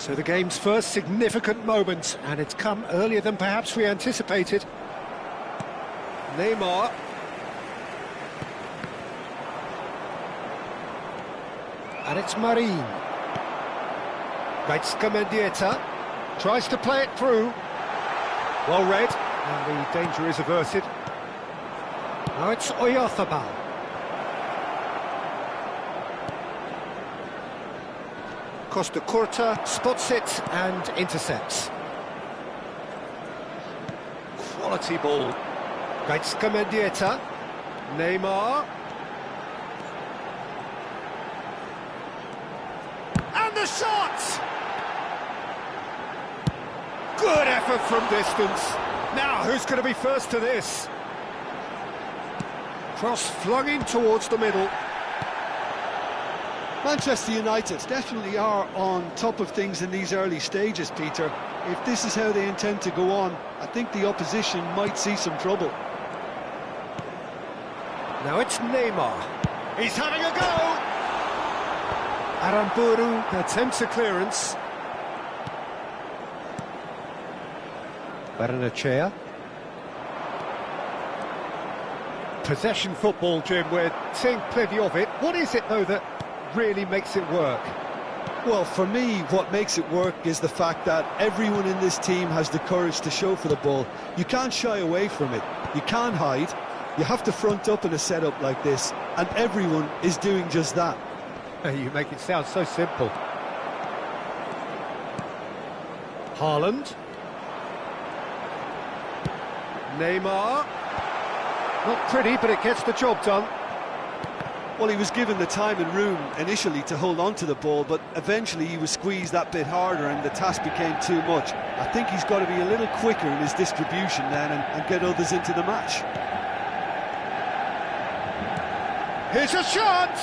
So the game's first significant moment, and it's come earlier than perhaps we anticipated. Neymar. And it's Marin. Mendieta tries to play it through. Well read, and the danger is averted. Now it's Efootball. Costa Curta spots it and intercepts. Quality ball. Mendieta. Neymar. And the shot! Good effort from distance. Now, who's going to be first to this? Cross flung in towards the middle. Manchester United definitely are on top of things in these early stages, Peter. If this is how they intend to go on, I think the opposition might see some trouble. Now it's Neymar. He's having a go! Aramburu attempts a clearance. Barrenechea. Possession football, Jim, we're seeing plenty of it. What is it, though, that really makes it work? Well, for me, what makes it work is the fact that everyone in this team has the courage to show for the ball. You can't shy away from it. You can't hide. You have to front up in a setup like this, and everyone is doing just that. You make it sound so simple. Haaland. Neymar. Not pretty, but it gets the job done. Well, he was given the time and room initially to hold on to the ball, but eventually he was squeezed that bit harder and the task became too much. I think he's got to be a little quicker in his distribution then and get others into the match. Here's a shot!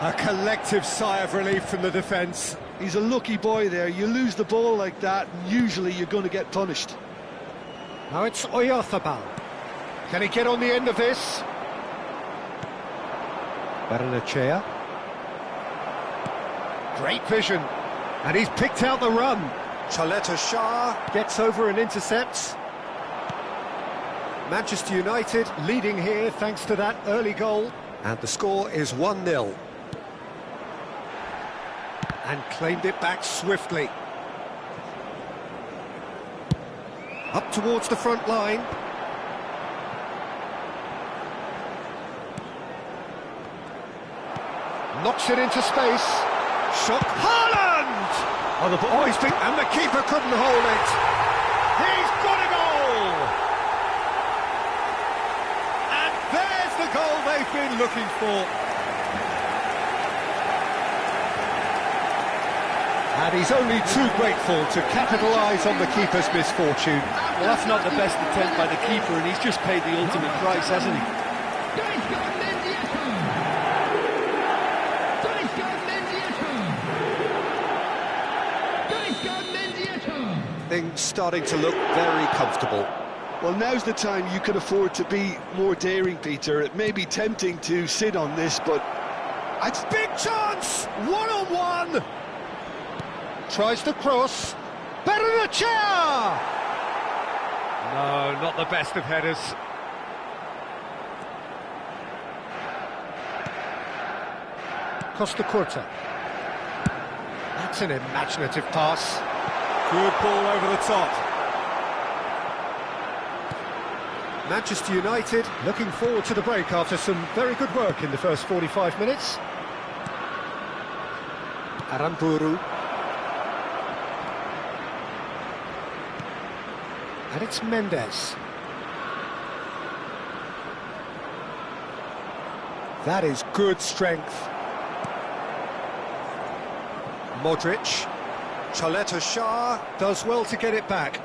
A collective sigh of relief from the defence. He's a lucky boy there. You lose the ball like that, and usually you're going to get punished. Now it's Efootball. Can he get on the end of this? Barrenechea. Great vision. And he's picked out the run. Shah gets over and intercepts. Manchester United leading here thanks to that early goal. And the score is 1-0. And claimed it back swiftly. Up towards the front line. Knocks it into space. Shot. Haaland! Oh, and the keeper couldn't hold it. He's got a goal! And there's the goal they've been looking for. And he's only too grateful to capitalise on the keeper's misfortune. Well, that's not the best attempt by the keeper, and he's just paid the ultimate price, hasn't he? Things starting to look very comfortable. Well, now's the time you can afford to be more daring, Peter. It may be tempting to sit on this, but... It's big chance! One-on-one! Tries to cross. Barrenechea! No, not the best of headers. Costa Curta. That's an imaginative pass. Good ball over the top. Manchester United looking forward to the break after some very good work in the first 45 minutes. Aramburu. And it's Mendes. That is good strength. Modric. Shah does well to get it back.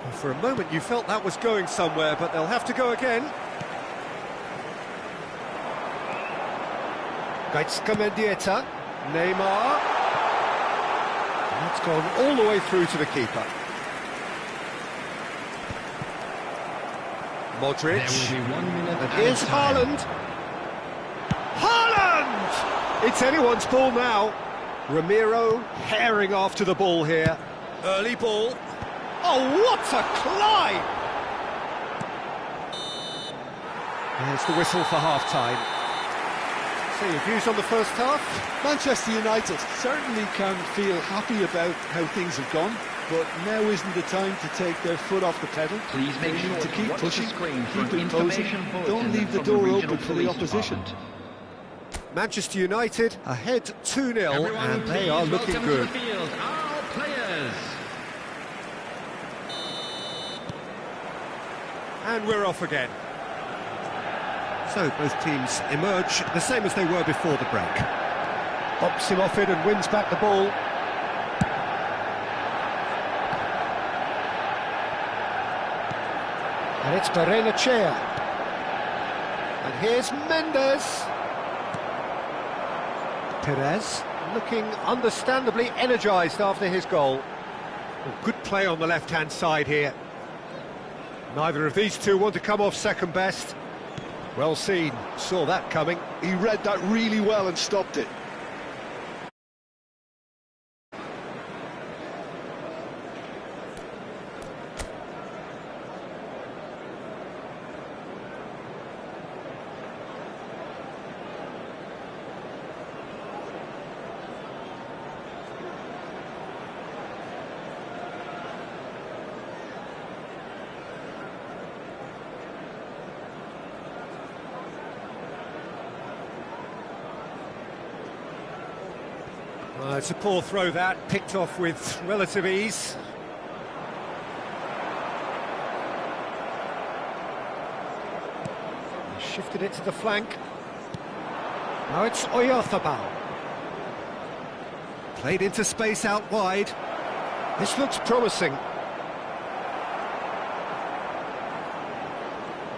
And for a moment you felt that was going somewhere, but they'll have to go again. Mendieta. Neymar. And that's gone all the way through to the keeper. Modric. And here's Haaland. Haaland! It's anyone's ball now. Ramiro herring after the ball here. Early ball. Oh, what a climb! There's the whistle for half-time. So your views on the first half? Manchester United certainly can feel happy about how things have gone, but now isn't the time to take their foot off the pedal. Please make They sure need to keep watch pushing, the screen for keep an imposing, information don't bulletin leave the from door regional open for the police opposition. department. Manchester United ahead 2-0, Everyone, and they are please looking welcome good. to the field, our players. And we're off again. So both teams emerge the same as they were before the break. Bops him off it and wins back the ball. And it's Barrenechea. And here's Mendes. Perez looking understandably energised after his goal. Well, good play on the left-hand side here. Neither of these two want to come off second best. Well seen, saw that coming. He read that really well and stopped it. It's a poor throw that, picked off with relative ease. He shifted it to the flank. Now it's Oyarzabal. Played into space out wide. This looks promising.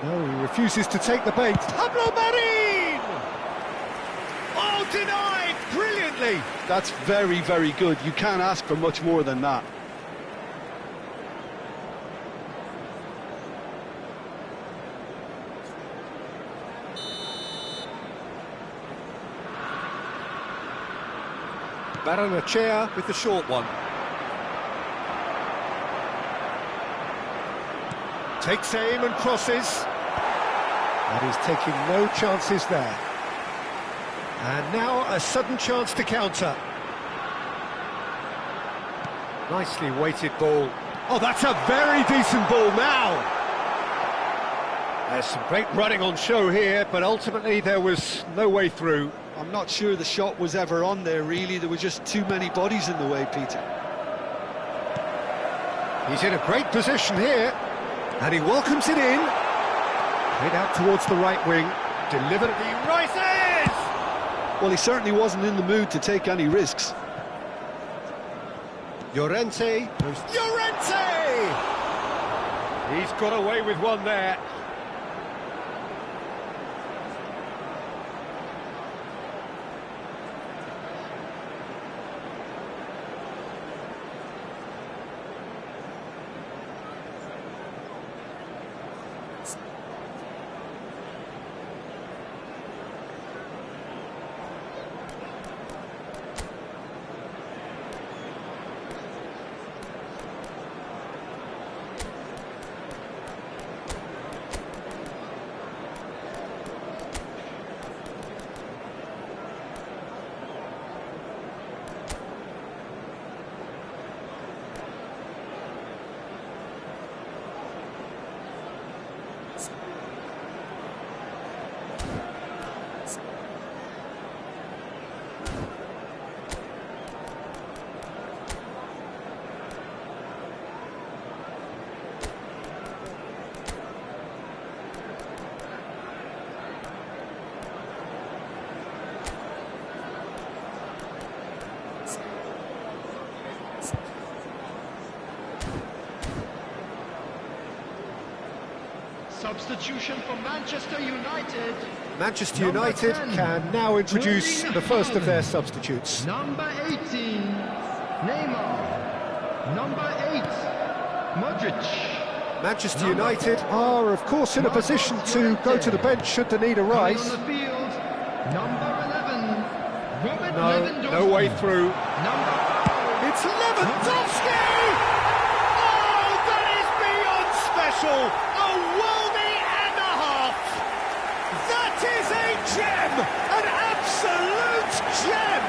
No, he refuses to take the bait. Pablo Marin! Oh, denied! Brilliantly! That's very, very good. You can't ask for much more than that. Barrenechea with the short one. Takes aim and crosses. And he's taking no chances there. And now a sudden chance to counter. Nicely weighted ball. Oh, that's a very decent ball now. There's some great running on show here, but ultimately there was no way through. I'm not sure the shot was ever on there, really. There were just too many bodies in the way, Peter. He's in a great position here, and he welcomes it in. Played out towards the right wing, delivered, he rises! Well, he certainly wasn't in the mood to take any risks. Llorente! He's got away with one there. Substitution for Manchester United. Manchester United can now introduce the first of their substitutes. Number 18, Neymar. Number 8, Modric. Manchester United are, of course, in a position to go to the bench should the need arise. On the field, number 11, No way through. Number 5. It's Lewandowski! Oh, that is beyond special! A worldie and a half! That is a gem! An absolute gem!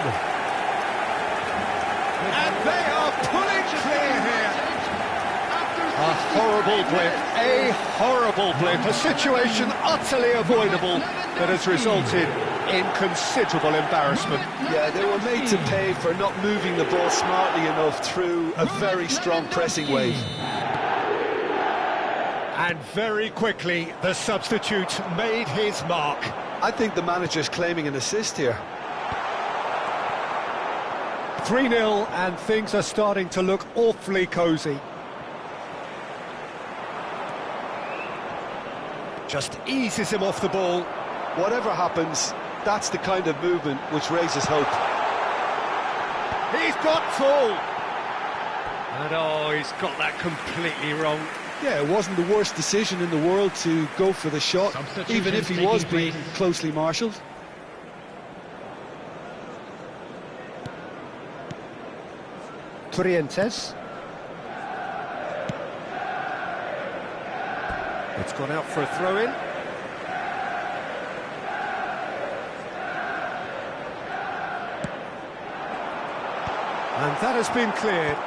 And they are pulling clear here. A horrible blip, a horrible blip, a situation utterly avoidable that has resulted in considerable embarrassment. Yeah, they were made to pay for not moving the ball smartly enough through a very strong pressing wave. And very quickly, the substitute made his mark. I think the manager's claiming an assist here. 3-0, and things are starting to look awfully cosy. Just eases him off the ball. Whatever happens, that's the kind of movement which raises hope. He's got full. And oh, he's got that completely wrong. Yeah, it wasn't the worst decision in the world to go for the shot, even if he was being closely marshalled. Trientes. It's gone out for a throw-in. And that has been cleared.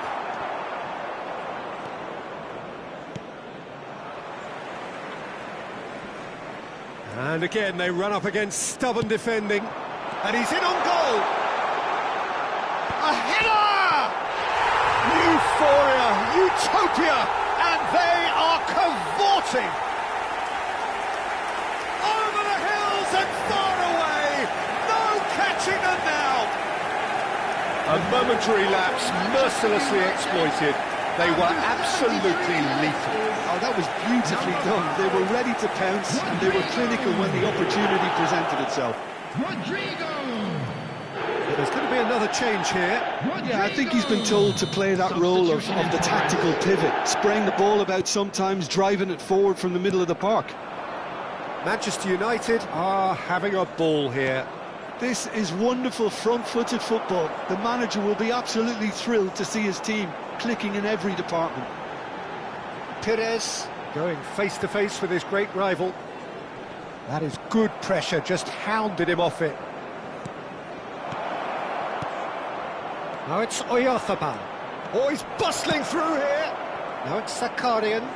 And again, they run up against stubborn defending. And he's in on goal! A header! Euphoria, utopia, and they are cavorting! Over the hills and far away! No catching them now! A momentary lapse, mercilessly exploited. They were absolutely lethal. Oh, that was beautifully done. They were ready to pounce, and they were clinical when the opportunity presented itself. Rodrigo! There's going to be another change here. Yeah, I think he's been told to play that role of the tactical pivot, spraying the ball about sometimes, driving it forward from the middle of the park. Manchester United are having a ball here. This is wonderful front-footed football. The manager will be absolutely thrilled to see his team clicking in every department. Perez going face-to-face with his great rival. That is good pressure, just hounded him off it. Now it's Oyarzabal. Oh, he's bustling through here. Now it's Zakarian.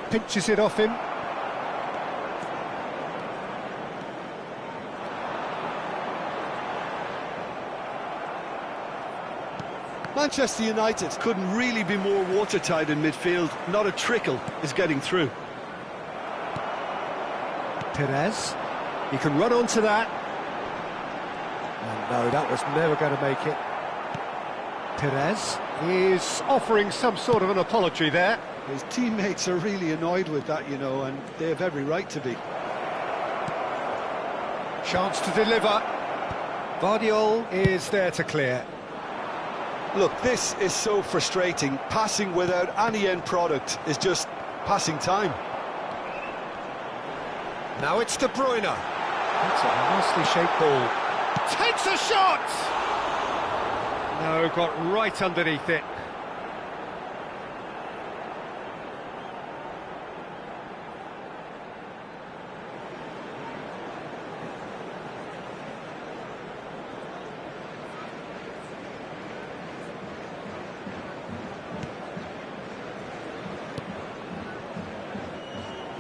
Pinches it off him. Manchester United couldn't really be more watertight in midfield. Not a trickle is getting through. Perez. He can run onto that. And no, that was never going to make it. Perez is offering some sort of an apology there. His teammates are really annoyed with that, you know, and they have every right to be. Chance to deliver. Guardiola is there to clear. Look, this is so frustrating. Passing without any end product is just passing time. Now it's De Bruyne. That's a nicely shaped ball. Takes a shot! No, got right underneath it.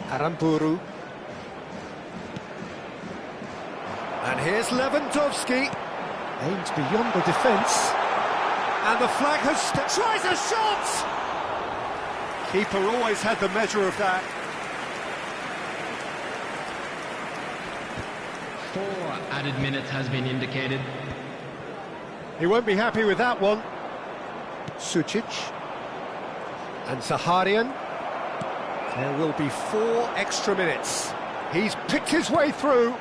Aramburu. And here's Lewandowski. Aims beyond the defence. And the flag has... tries a shot! Keeper always had the measure of that. 4 added minutes has been indicated. He won't be happy with that one. Sucic. And Zakarian. There will be 4 extra minutes. He's picked his way through.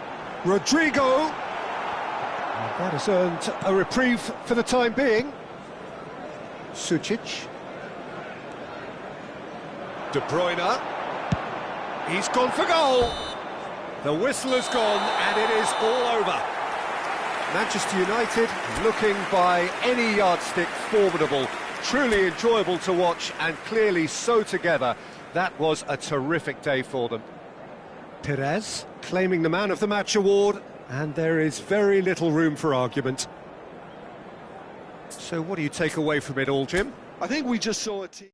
Rodrigo. And that has earned a reprieve for the time being. Sucic. De Bruyne. He's gone for goal. The whistle has gone and it is all over. Manchester United looking by any yardstick formidable. Truly enjoyable to watch and clearly so together. That was a terrific day for them. Perez claiming the Man of the Match award, and there is very little room for argument. So what do you take away from it all, Jim? I think we just saw a team.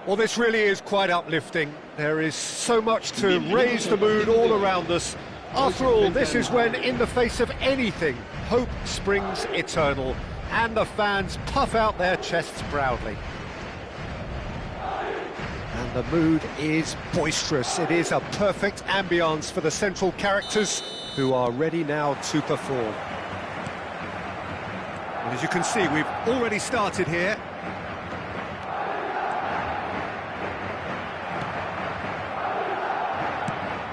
Well, this really is quite uplifting. There is so much to raise the mood all around us. After all, this is when, in the face of anything, hope springs eternal, and the fans puff out their chests proudly. And the mood is boisterous. It is a perfect ambience for the central characters, who are ready now to perform. And as you can see, we've already started here.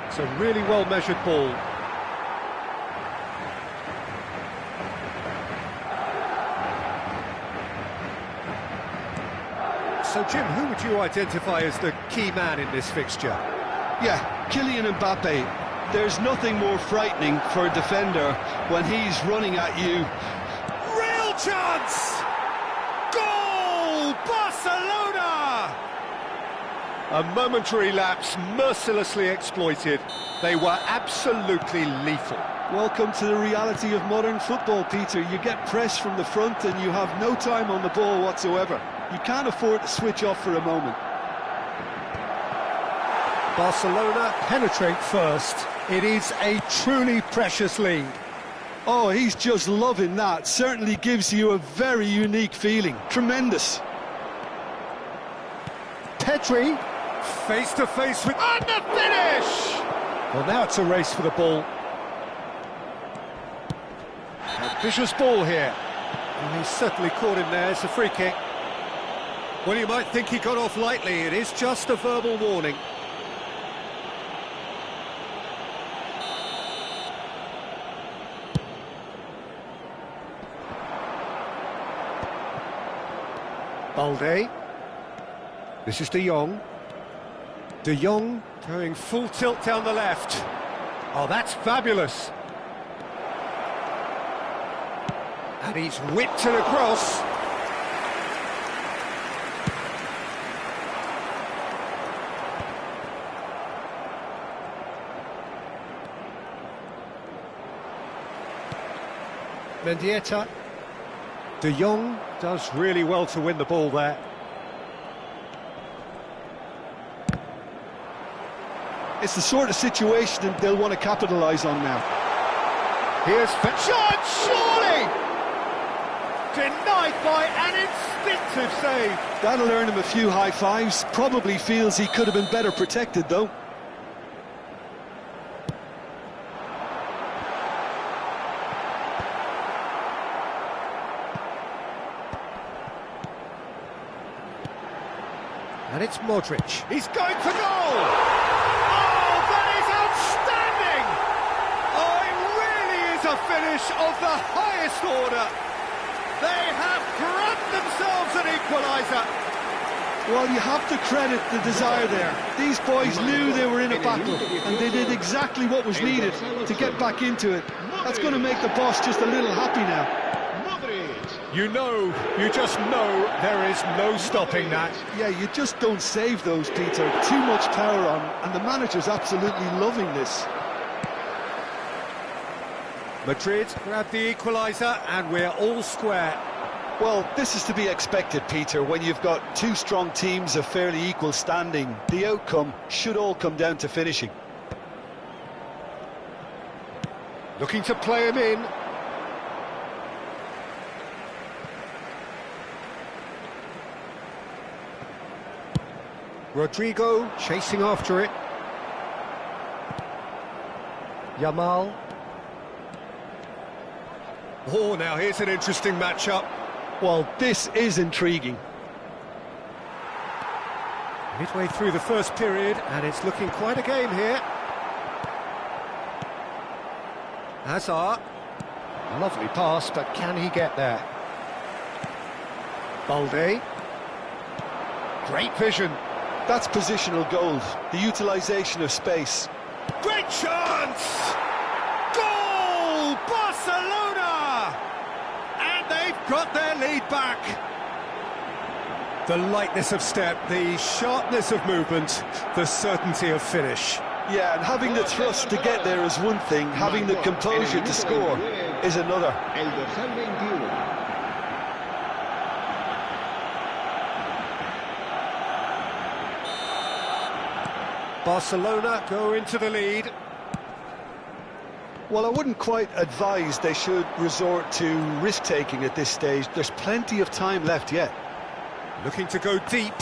It's a really well-measured ball. So, Jim, who would you identify as the key man in this fixture? Yeah, Kylian Mbappe. There's nothing more frightening for a defender when he's running at you. Real chance! Goal! Barcelona! A momentary lapse, mercilessly exploited. They were absolutely lethal. Welcome to the reality of modern football, Peter. You get press from the front and you have no time on the ball whatsoever. You can't afford to switch off for a moment. Barcelona penetrate first. It is a truly precious lead. Oh, he's just loving that. Certainly gives you a very unique feeling. Tremendous. Pedri, face to face with... And the finish! Well, now it's a race for the ball. Ambitious ball here. And he's certainly caught him there. It's a free kick. Well, you might think he got off lightly. It is just a verbal warning. Balde. This is De Jong. De Jong going full tilt down the left. Oh, that's fabulous. And he's whipped it across. Mendieta. De Jong does really well to win the ball there. It's the sort of situation that they'll want to capitalise on now. Here's shot, surely! Denied by an instinctive save. That'll earn him a few high fives. Probably feels he could have been better protected, though. And it's Modric. He's going for goal! Oh, that is outstanding! Oh, it really is a finish of the highest order. They have grabbed themselves an equaliser. Well, you have to credit the desire there. These boys knew they were in a battle, and they did exactly what was needed to get back into it. That's going to make the boss just a little happy now. You just know there is no stopping that. Yeah, you just don't save those, Peter. Too much power on, and the manager's absolutely loving this. Madrid grab the equaliser, and we're all square. Well, this is to be expected, Peter, when you've got two strong teams of fairly equal standing. The outcome should all come down to finishing. Looking to play him in. Rodrigo chasing after it. Yamal. Oh, now here's an interesting matchup. Well, this is intriguing. Midway through the first period, and it's looking quite a game here. Hazard. Lovely pass, but can he get there? Balde. Great vision. That's positional gold, the utilisation of space. Great chance! Goal! Barcelona! And they've got their lead back. The lightness of step, the sharpness of movement, the certainty of finish. Yeah, and having the thrust to get there is one thing, having the composure to score is another. Barcelona go into the lead. Well, I wouldn't quite advise they should resort to risk-taking at this stage. There's plenty of time left yet. Looking to go deep.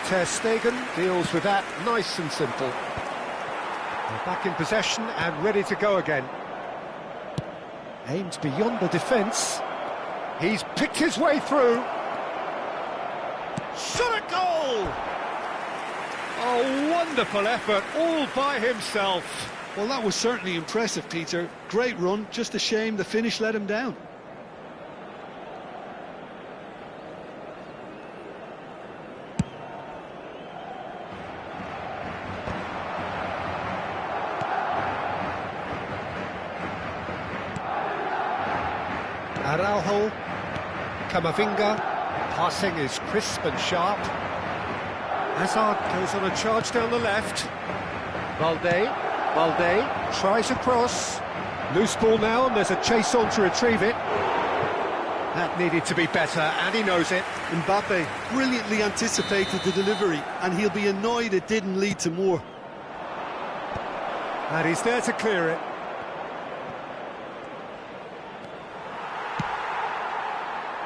Ter Stegen deals with that nice and simple. They're back in possession and ready to go again. Aimed beyond the defence. He's picked his way through. Shot at goal! Oh, wonderful effort, all by himself. Well, that was certainly impressive, Peter. Great run, just a shame the finish let him down. Araujo, Camavinga, passing is crisp and sharp. Hazard goes on a charge down the left. Balde tries a cross. Loose ball now, and there's a chase on to retrieve it. That needed to be better, and he knows it. Mbappe brilliantly anticipated the delivery, and he'll be annoyed it didn't lead to more. And he's there to clear it.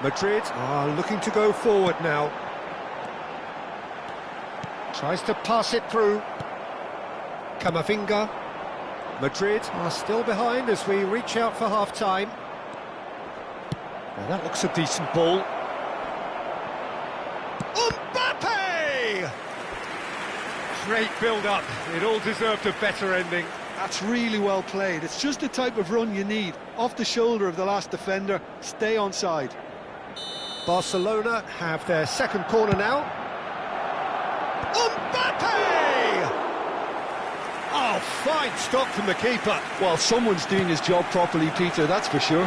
Madrid are looking to go forward now. Tries to pass it through. Camavinga. Madrid are still behind as we reach out for half-time. Well, that looks a decent ball. Mbappe! Great build-up. It all deserved a better ending. That's really well played. It's just the type of run you need. Off the shoulder of the last defender, stay onside. Barcelona have their second corner now. Mbappe! Oh, fine stop from the keeper. Well, someone's doing his job properly, Peter, that's for sure.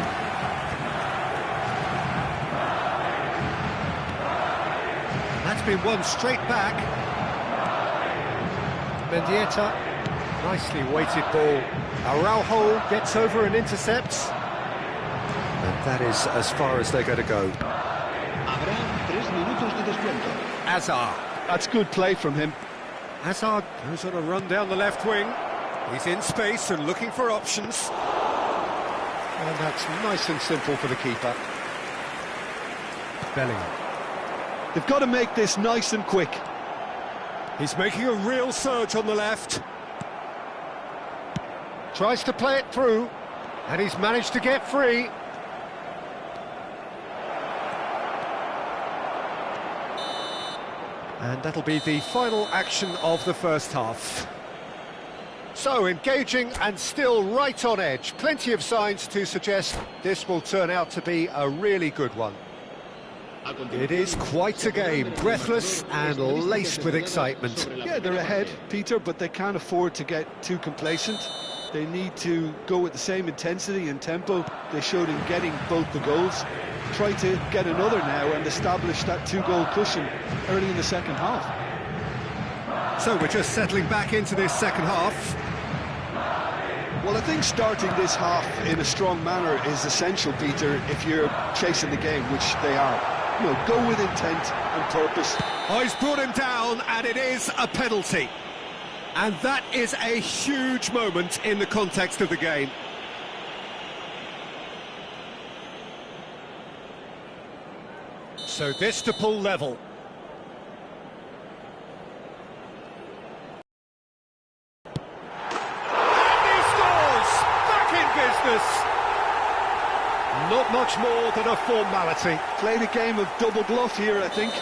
That's been won straight back. Mendieta, nicely weighted ball. Araujo gets over and intercepts. And that is as far as they're going to go. Hazard. That's good play from him. Hazard goes on a run down the left wing. He's in space and looking for options. And that's nice and simple for the keeper. Bellingham. They've got to make this nice and quick. He's making a real surge on the left. Tries to play it through, and he's managed to get free. And that'll be the final action of the first half. So, engaging and still right on edge. Plenty of signs to suggest this will turn out to be a really good one. It is quite a game, breathless and laced with excitement. Yeah, they're ahead, Peter, but they can't afford to get too complacent. They need to go with the same intensity and tempo they showed in getting both the goals. Try to get another now and establish that two-goal cushion early in the second half. So we're just settling back into this second half. Well, I think starting this half in a strong manner is essential, Peter, if you're chasing the game, which they are. You know, go with intent and purpose. Oh, he's brought him down, and it is a penalty. And that is a huge moment in the context of the game. So this to pull level. And he scores! Back in business! Not much more than a formality. Played a game of double bluff here, I think.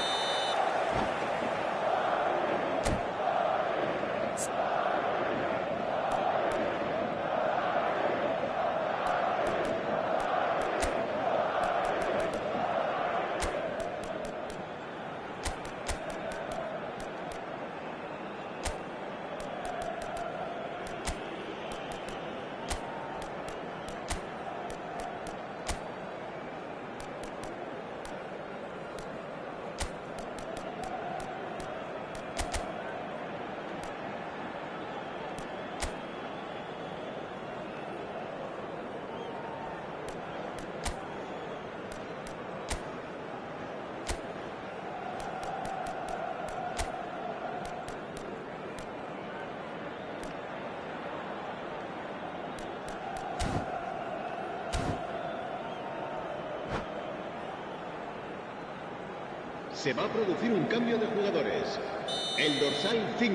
Se va a producir un cambio de jugadores. El dorsal 5.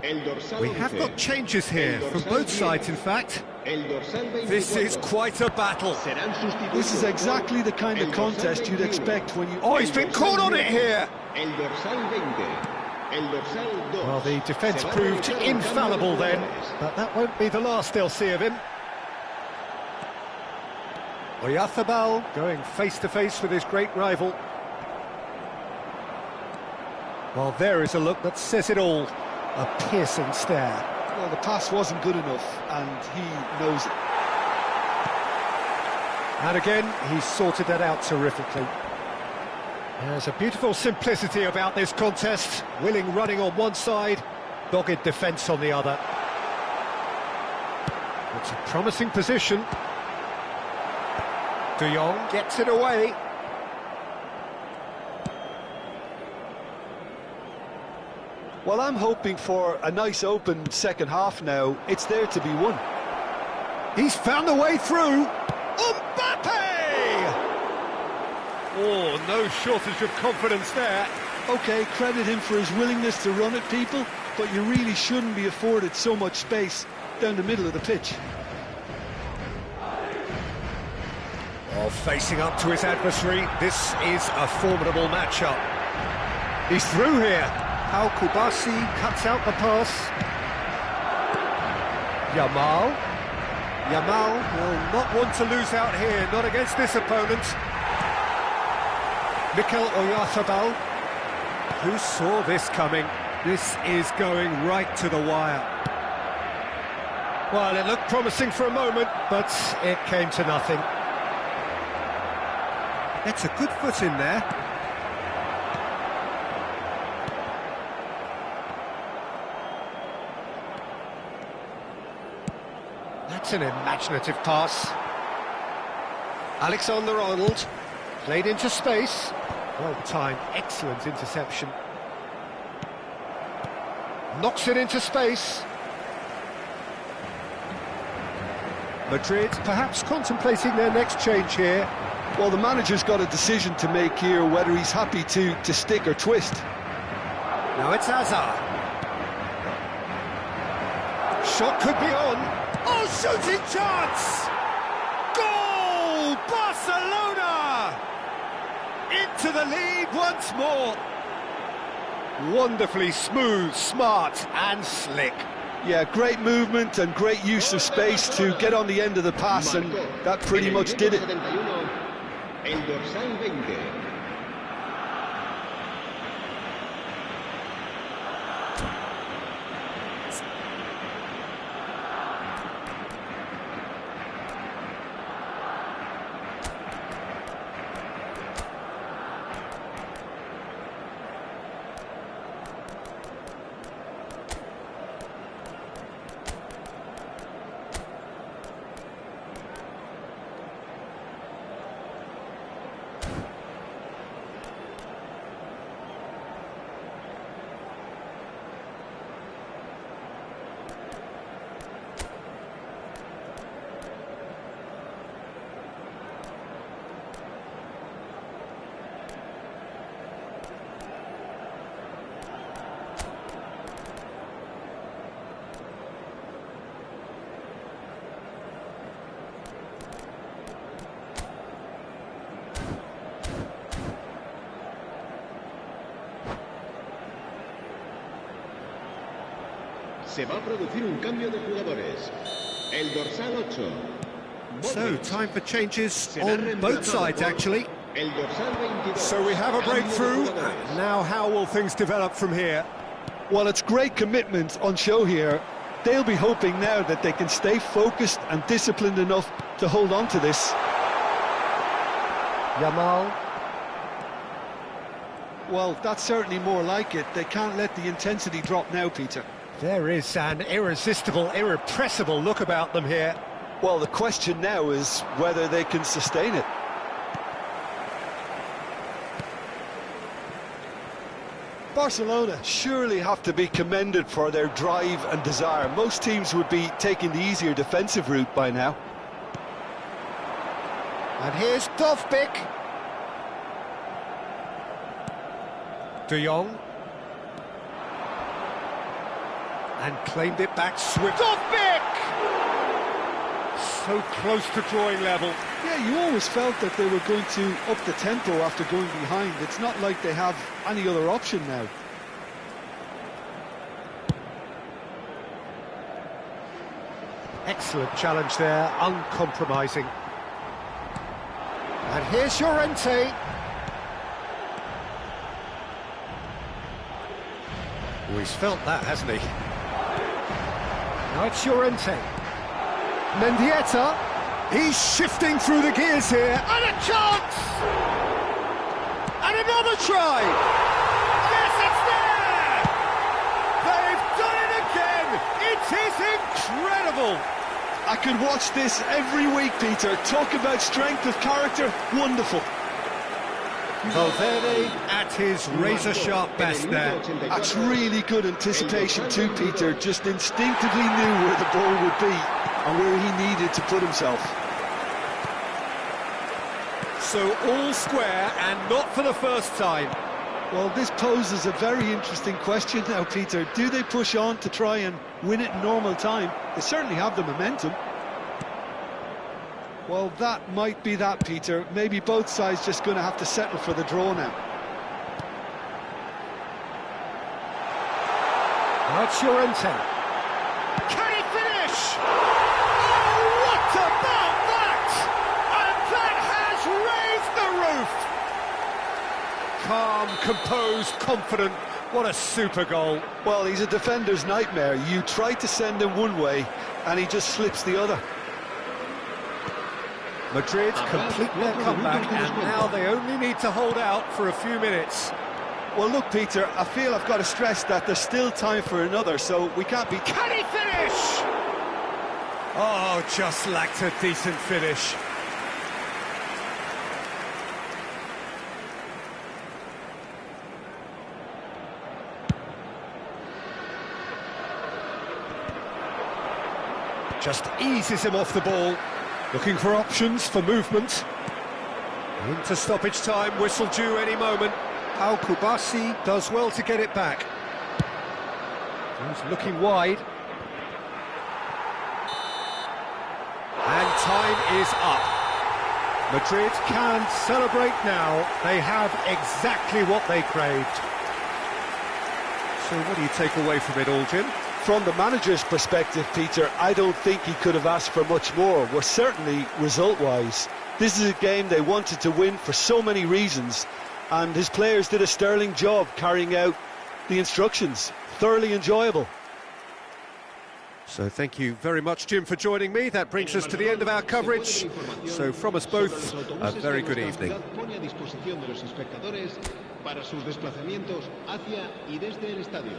El dorsal 11. We have got changes here from both sides, in fact. El dorsal 24. This is quite a battle. Serán sustituidos. This is exactly the kind of contest you'd expect when you... Oh, he's been caught on it here! El dorsal 20. El dorsal 2. Well, the defence Se va a proved realizar un cambio de infallible then, jugadores. but that won't be the last they'll see of him. Oyarzabal going face-to-face with his great rival. Well, there is a look that says it all. A piercing stare. Well, the pass wasn't good enough, and he knows it. And again, he sorted that out terrifically. There's a beautiful simplicity about this contest. Willing running on one side, dogged defence on the other. It's a promising position. De Jong gets it away. Well, I'm hoping for a nice open second half now. It's there to be won. He's found a way through. Mbappe! Oh, no shortage of confidence there. OK, credit him for his willingness to run at people, but you really shouldn't be afforded so much space down the middle of the pitch. Oh, facing up to his adversary, this is a formidable matchup. He's through here. Al Kubasi cuts out the pass. Yamal will not want to lose out here, not against this opponent. Mikel Oyarzabal, who saw this coming? This is going right to the wire. Well, it looked promising for a moment, but it came to nothing. That's a good foot in there. That's an imaginative pass. Alexander-Arnold played into space. Well timed, excellent interception. Knocks it into space. Madrid perhaps contemplating their next change here. Well, the manager's got a decision to make here, whether he's happy to stick or twist. Now it's Hazard. Shot could be on. Oh, shooting chance! Goal! Barcelona! Into the lead once more. Wonderfully smooth, smart and slick. Yeah, great movement and great use of space to get on the end of the pass, and that pretty much did it. El dorsal 20. Se va a producir un cambio de jugadores. El dorsal 8. So, time for changes on both sides, actually. El dorsal 22. So we have a breakthrough. Now, how will things develop from here? Well, it's great commitment on show here. They'll be hoping now that they can stay focused and disciplined enough to hold on to this. Yamal. Well, that's certainly more like it. They can't let the intensity drop now, Peter. There is an irresistible, irrepressible look about them here. Well, the question now is whether they can sustain it. Barcelona surely have to be commended for their drive and desire. Most teams would be taking the easier defensive route by now. And here's Dovbik. De Jong. And claimed it back swift. Dovbik! So close to drawing level. Yeah, you always felt that they were going to up the tempo after going behind. It's not like they have any other option now. Excellent challenge there, uncompromising. And here's Llorente. Oh, he's felt that, hasn't he? Now it's Llorente. Mendieta. He's shifting through the gears here. And a chance! And another try! Yes, it's there! They've done it again! It is incredible! I could watch this every week, Peter. Talk about strength of character, wonderful. Valverde at his razor-sharp best there. That's really good anticipation too, Peter. Just instinctively knew where the ball would be and where he needed to put himself. So all square, and not for the first time. Well, this poses a very interesting question now, Peter. Do they push on to try and win it in normal time? They certainly have the momentum. Well, that might be that, Peter. Maybe both sides just going to have to settle for the draw now. That's Llorente. Can he finish? Oh, what about that? And that has raised the roof. Calm, composed, confident. What a super goal. Well, he's a defender's nightmare. You try to send him one way, and he just slips the other. Madrid complete their comeback, and now they only need to hold out for a few minutes. Well, look, Peter, I feel I've got to stress that there's still time for another, so we can't be... Can he finish? Oh, just lacked a decent finish. Just eases him off the ball. Looking for options for movement. Into stoppage time, whistle due any moment. Al-Kubasi does well to get it back. He's looking wide. And time is up. Madrid can celebrate now. They have exactly what they craved. So what do you take away from it all, Jim? From the manager's perspective, Peter, I don't think he could have asked for much more. Well, certainly result-wise. This is a game they wanted to win for so many reasons, and his players did a sterling job carrying out the instructions. Thoroughly enjoyable. So thank you very much, Jim, for joining me. That brings us to the end of our coverage. So from us both, a very good evening. Para sus desplazamientos hacia y desde el estadio.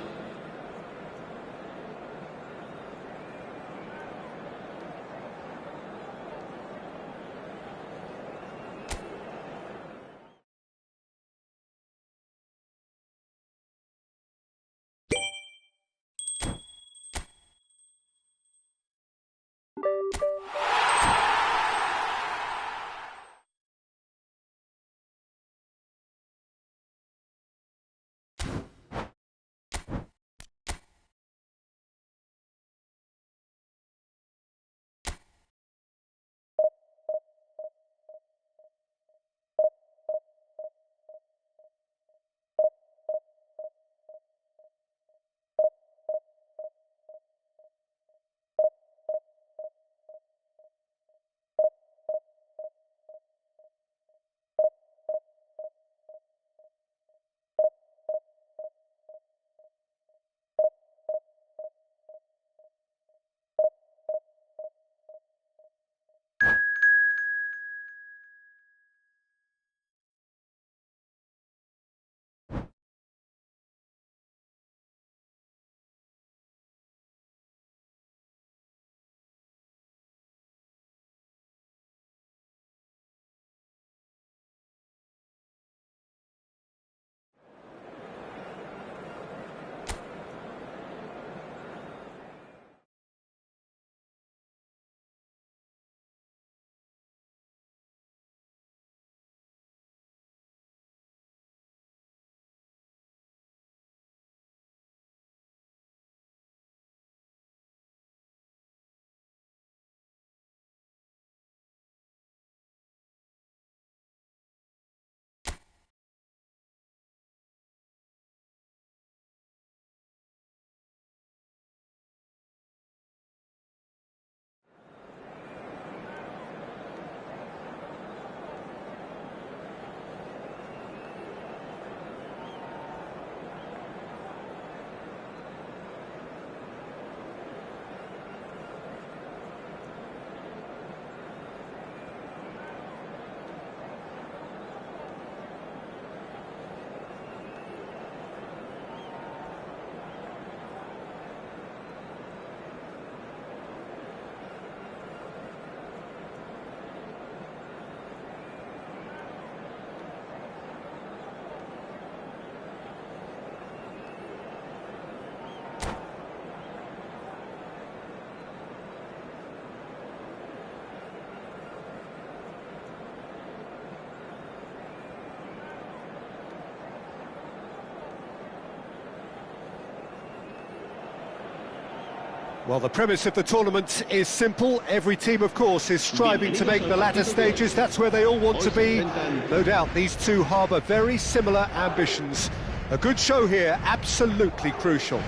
Well, the premise of the tournament is simple. Every team, of course, is striving to make the latter stages. That's where they all want to be. No doubt these two harbour very similar ambitions. A good show here, absolutely crucial.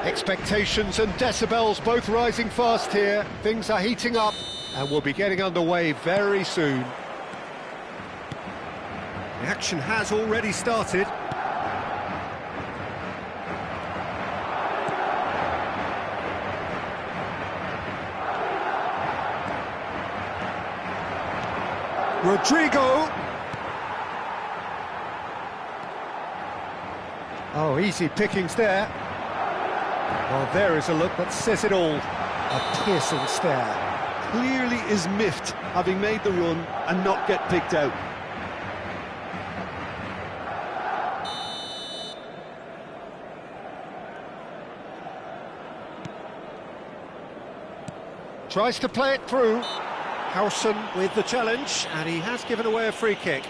Expectations and decibels both rising fast here. Things are heating up and we'll be getting underway very soon. The action has already started. Rodrigo. Oh, easy pickings there. Well, there is a look that says it all. A piercing stare. Clearly is miffed, having made the run and not get picked out. Tries to play it through. Howson with the challenge, and he has given away a free kick.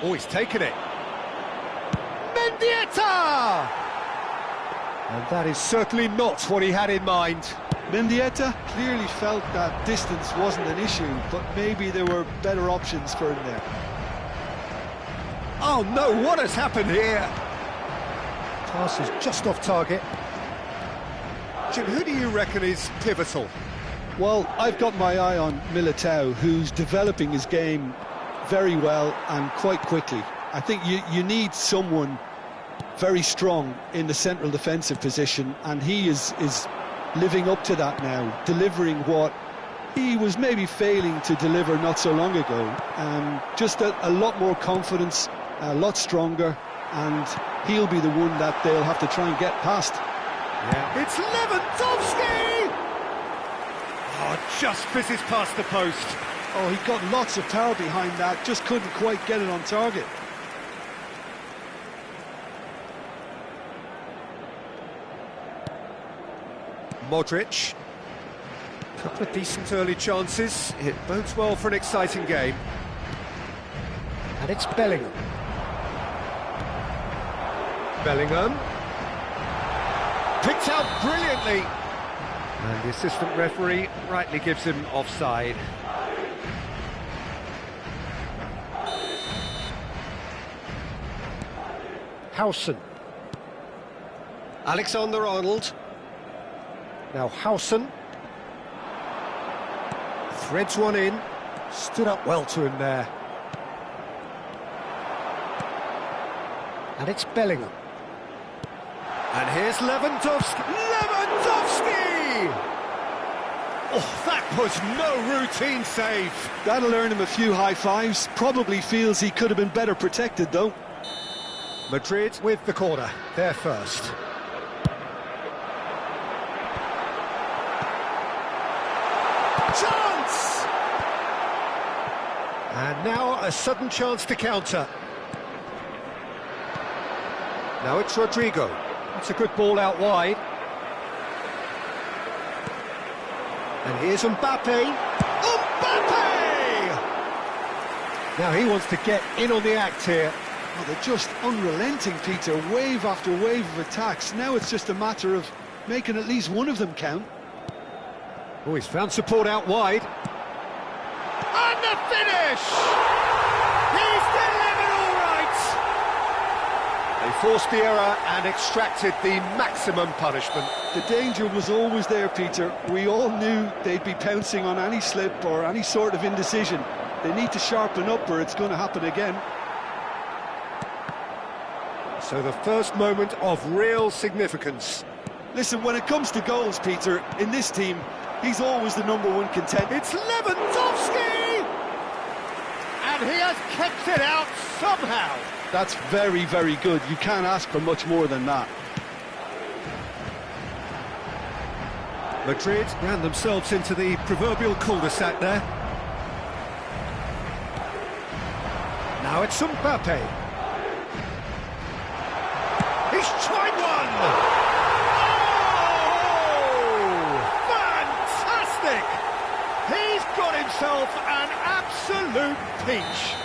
Oh, he's taken it. Mendieta! And that is certainly not what he had in mind. Mendieta clearly felt that distance wasn't an issue, but maybe there were better options for him there. Oh no, what has happened here? Pass is just off target. Jim, who do you reckon is pivotal? Well, I've got my eye on Militao, who's developing his game very well and quite quickly. I think you need someone very strong in the central defensive position, and he is living up to that now, delivering what he was maybe failing to deliver not so long ago. Just a lot more confidence, a lot stronger, and he'll be the one that they'll have to try and get past. Yeah. It's Lewandowski! Oh, just fizzes past the post. Oh, he got lots of power behind that, just couldn't quite get it on target. Modric. Couple of decent early chances. It bodes well for an exciting game. And it's Bellingham. Bellingham. Picked out brilliantly. And the assistant referee rightly gives him offside. Howson. Alexander-Arnold. Now Howson. Threads one in. Stood up well to him there. And it's Bellingham. And here's Lewandowski. Lewandowski! Oh, that was no routine save. That'll earn him a few high fives. Probably feels he could have been better protected, though. Madrid with the corner. They're first. Chance! And now a sudden chance to counter. Now it's Rodrigo. That's a good ball out wide. And here's Mbappe. Mbappe! Now he wants to get in on the act here. Oh, they're just unrelenting, Peter. Wave after wave of attacks. Now it's just a matter of making at least one of them count. Oh, he's found support out wide. And the finish! He's delivered all right! They forced the error and extracted the maximum punishment. The danger was always there, Peter. We all knew they'd be pouncing on any slip or any sort of indecision. They need to sharpen up or it's going to happen again. So the first moment of real significance. Listen, when it comes to goals, Peter, in this team, he's always the #1 contender. It's Lewandowski! And he has kept it out somehow. That's very, very good. You can't ask for much more than that. Madrid ran themselves into the proverbial cul-de-sac there. Now it's Mbappe. He's tried one! Oh! Fantastic! He's got himself an absolute absolute peach.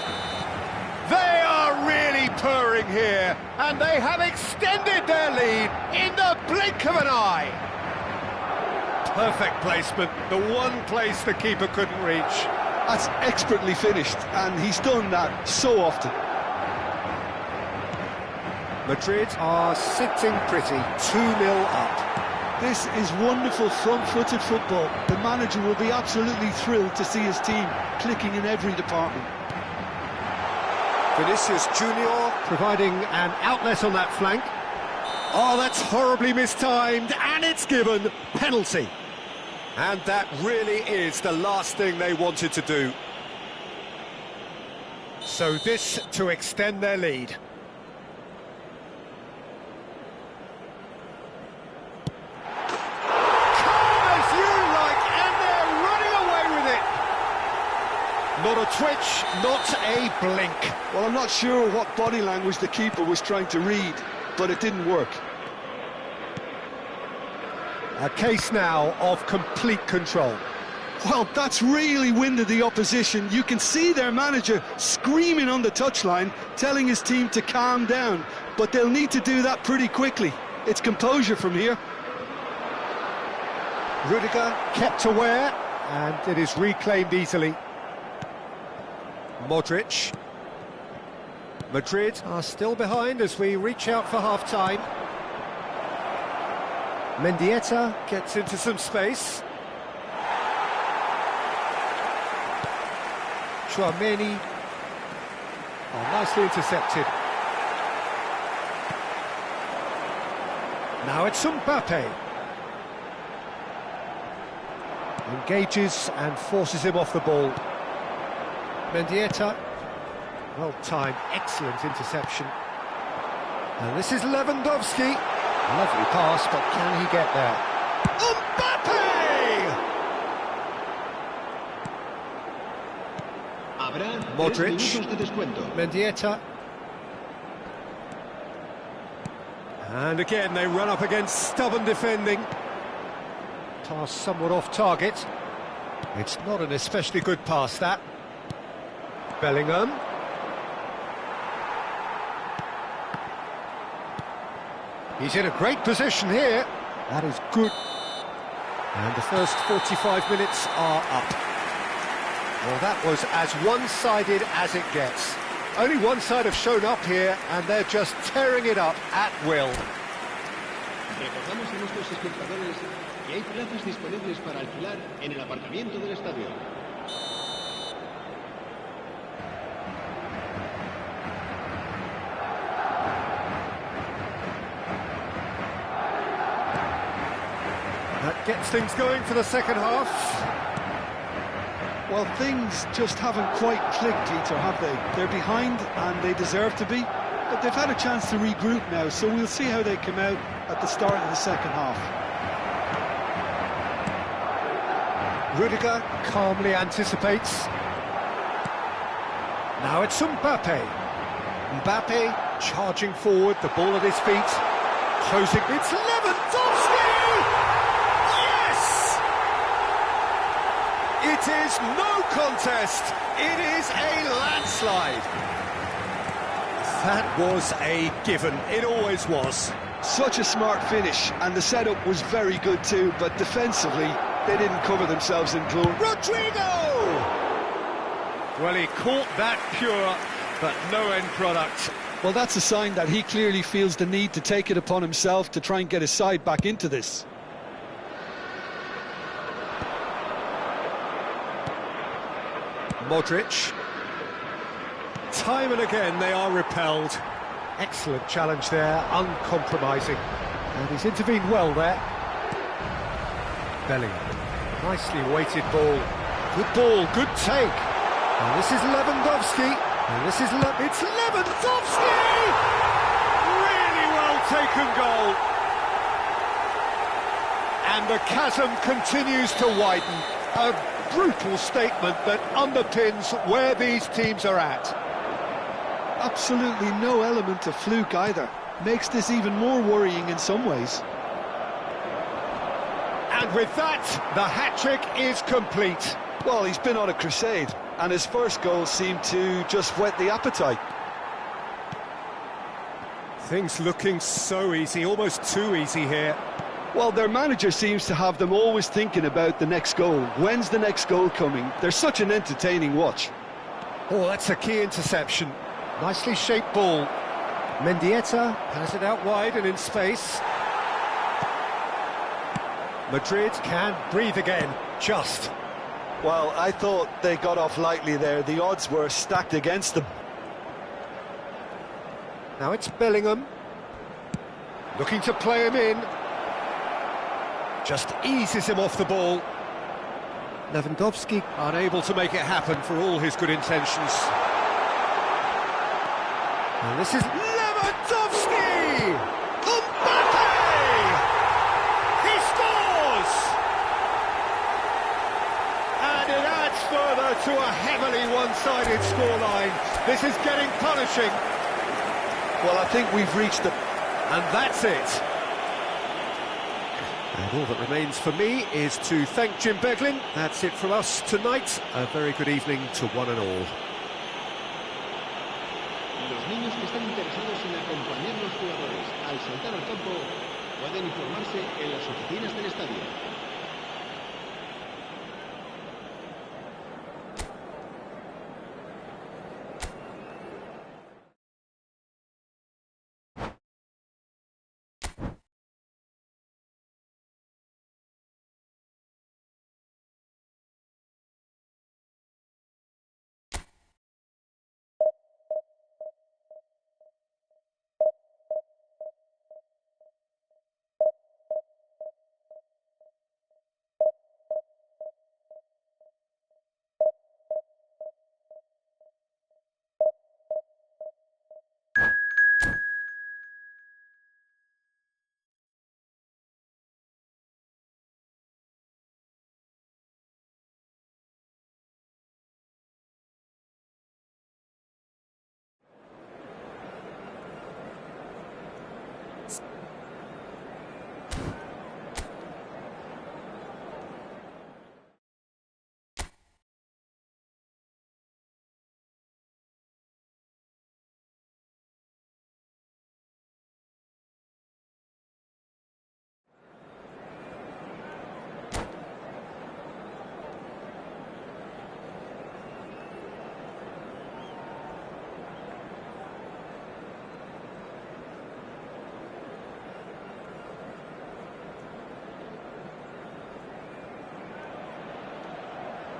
They are really purring here, and they have extended their lead in the blink of an eye. Perfect placement, the one place the keeper couldn't reach. That's expertly finished, and he's done that so often. Madrid are sitting pretty, 2-0 up. This is wonderful front-footed football. The manager will be absolutely thrilled to see his team clicking in every department. Vinicius Junior providing an outlet on that flank. Oh, that's horribly mistimed, and it's given penalty. And that really is the last thing they wanted to do. So this to extend their lead. Not a twitch, not a blink. Well, I'm not sure what body language the keeper was trying to read, but it didn't work. A case now of complete control. Well, that's really winded the opposition. You can see their manager screaming on the touchline, telling his team to calm down, but they'll need to do that pretty quickly. It's composure from here. Rudiger kept aware, and it is reclaimed easily. Modric. Madrid are still behind as we reach out for half-time. Mendieta gets into some space. Chouameni. Oh, nicely intercepted. Now it's Mbappe. Engages and forces him off the ball. Mendieta, well timed, excellent interception. And this is Lewandowski. Lovely pass, but can he get there? Mbappe! Modric, Mendieta. And again they run up against stubborn defending. Pass somewhat off target. It's not an especially good pass, that. Bellingham. He's in a great position here. That is good. And the first 45 minutes are up. Well, that was as one-sided as it gets. Only one side have shown up here, and they're just tearing it up at will. Recordamos a nuestros espectadores que hay plazas disponibles para alquilar en el aparcamiento del estadio. That gets things going for the second half. Well, things just haven't quite clicked, Peter, have they? They're behind, and they deserve to be. But they've had a chance to regroup now, so we'll see how they come out at the start of the second half. Rudiger calmly anticipates. Now it's Mbappe. Mbappe charging forward, the ball at his feet. Closing, it's Lewandowski! Yes! It is no contest, it is a landslide. That was a given, it always was. Such a smart finish, and the setup was very good too, but defensively, they didn't cover themselves in glory. Rodrigo! Well, he caught that pure, but no end product. Well, that's a sign that he clearly feels the need to take it upon himself to try and get his side back into this. Modric. Time and again they are repelled. Excellent challenge there, uncompromising. And he's intervened well there. Bellingham. Nicely weighted ball, good take. And this is Lewandowski. And this is it's Lewandowski! Really well taken goal. And the chasm continues to widen. A brutal statement that underpins where these teams are at. Absolutely no element of fluke either. Makes this even more worrying in some ways. And with that, the hat-trick is complete. Well, he's been on a crusade. and his first goal seemed to just whet the appetite. Things looking so easy, almost too easy here. Well, their manager seems to have them always thinking about the next goal. When's the next goal coming? They're such an entertaining watch. Oh, that's a key interception. Nicely shaped ball. Mendieta has it out wide and in space. Madrid can breathe again, just. Well, I thought they got off lightly there. The odds were stacked against them. Now it's Bellingham. Looking to play him in. Just eases him off the ball. Lewandowski unable to make it happen for all his good intentions. And this is Lewandowski! Mbappe! He scores! And it adds further to a heavily one-sided scoreline. This is getting punishing. Well, I think we've reached the... And that's it. And all that remains for me is to thank Jim Beglin. That's it from us tonight. A very good evening to one and all. Los niños que están interesados en acompañar a los jugadores al saltar al campo pueden informarse en las oficinas del estadio.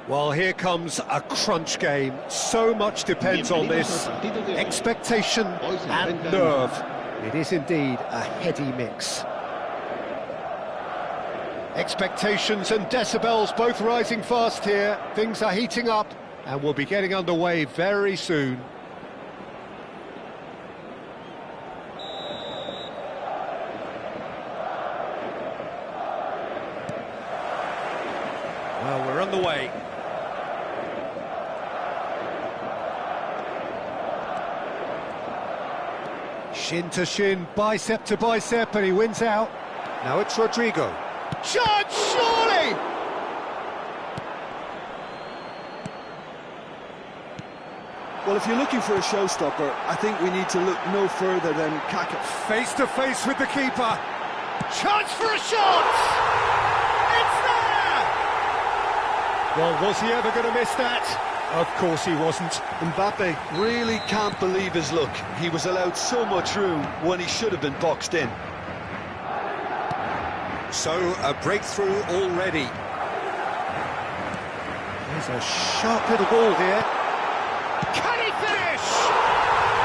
Well, here comes a crunch game. So much depends on this. Expectation and nerve. It is indeed a heady mix. Expectations and decibels both rising fast here. Things are heating up and we'll be getting underway very soon. Well, we're on the way. Shin to shin, bicep to bicep, and he wins out. Now it's Rodrigo. Shot, surely! Well, if you're looking for a showstopper, I think we need to look no further than Kaka. Face to face with the keeper. Chance for a shot! It's there! Well, was he ever going to miss that? Of course he wasn't. Mbappe really can't believe his luck. He was allowed so much room when he should have been boxed in. So, a breakthrough already. There's a sharp little ball here. Can he finish?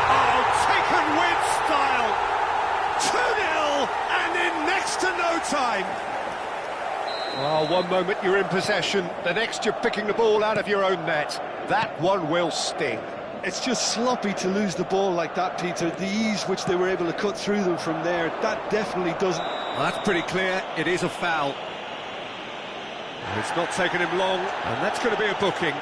Oh, taken with style. 2-0, and in next to no time. Well, one moment you're in possession, the next you're picking the ball out of your own net. That one will sting. It's just sloppy to lose the ball like that, Peter. The ease which they were able to cut through them from there, that definitely doesn't... Well, that's pretty clear. It is a foul. It's not taken him long, and that's going to be a booking.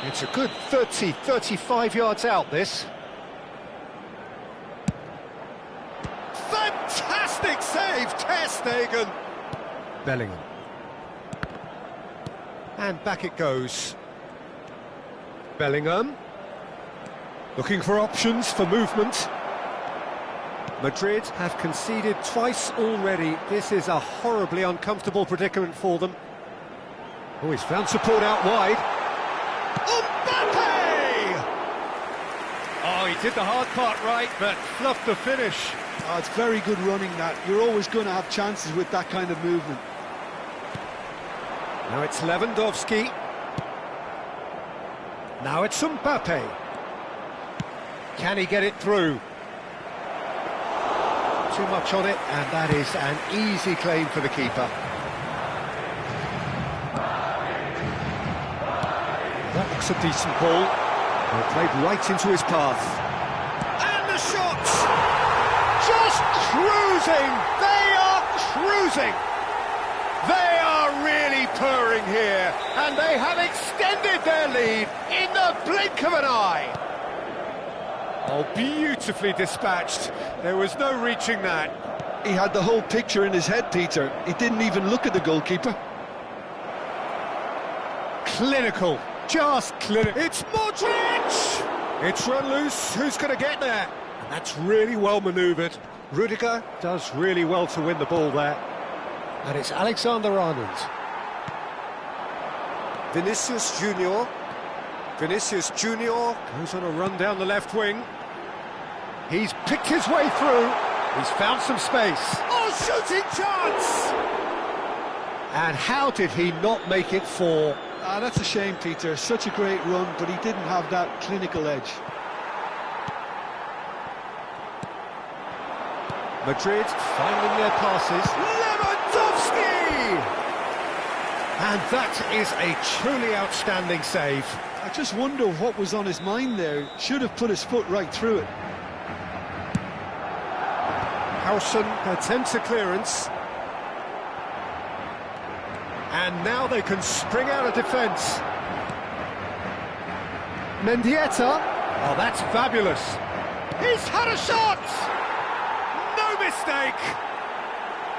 It's a good 30, 35 yards out, this. Fantastic save, Ter Stegen. Bellingham. And back it goes. Bellingham. Looking for options for movement. Madrid have conceded twice already. This is a horribly uncomfortable predicament for them. Oh, he's found support out wide. Mbappe! Oh, he did the hard part right, but fluffed the finish. Oh, it's very good running that. You're always going to have chances with that kind of movement. Now it's Lewandowski. Now it's Mbappe. Can he get it through? Too much on it, and that is an easy claim for the keeper. That looks a decent ball. Well, played right into his path. And the shots! Just cruising! They are cruising! They are really purring here, and they have extended their lead in the blink of an eye. Oh, beautifully dispatched. There was no reaching that. He had the whole picture in his head, Peter. He didn't even look at the goalkeeper. Clinical. Just clinical. It's Modric! It's run loose. Who's going to get there? And that's really well manoeuvred. Rudiger does really well to win the ball there. And it's Alexander-Arnold. Vinicius Junior. Vinicius Junior goes on a run down the left wing. He's picked his way through. He's found some space. Oh, shooting chance! And how did he not make it 4? Ah, that's a shame, Peter. Such a great run, but he didn't have that clinical edge. Madrid finding their passes. Lewandowski! And that is a truly outstanding save. I just wonder what was on his mind there. Should have put his foot right through it. Howson attempts a clearance. And now they can spring out of defence. Mendieta. Oh, that's fabulous. He's had a shot! No mistake!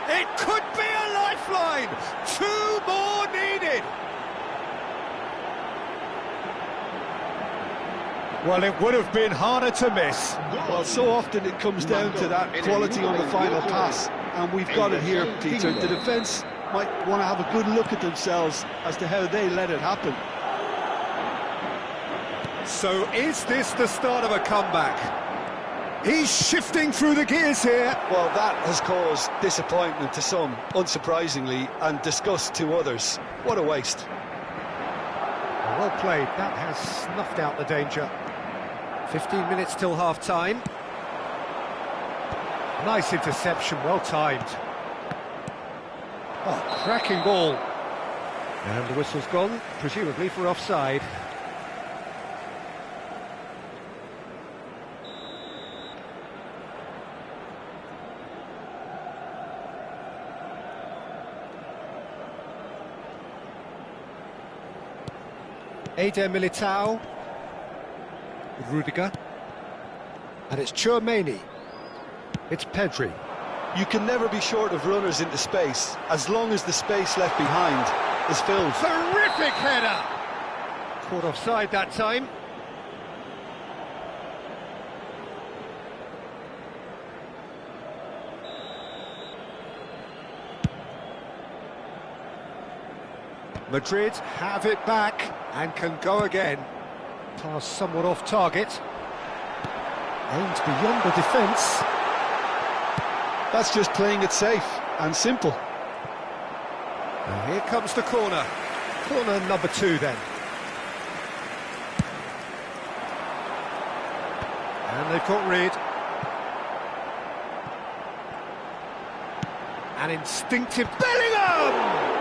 It could be a lifeline! 2 more needed! Well, it would have been harder to miss. Well, so often it comes down to that quality on the final pass, and we've got it here, Peter. The defence might want to have a good look at themselves as to how they let it happen. So is this the start of a comeback? He's shifting through the gears here. Well, that has caused disappointment to some, unsurprisingly, and disgust to others. What a waste. Well played. That has snuffed out the danger. 15 minutes till half-time. Nice interception, well timed. Oh, cracking ball. And the whistle's gone, presumably for offside. Eder Militao. Rudiger. And it's Tchouaméni. It's Pedri. You can never be short of runners into space, as long as the space left behind is filled. Terrific header! Caught offside that time. Madrid have it back and can go again. Pass somewhat off target. Aimed beyond the defence. That's just playing it safe and simple. And here comes the corner. Corner number 2 then. And they've got rid. An instinctive Bellingham!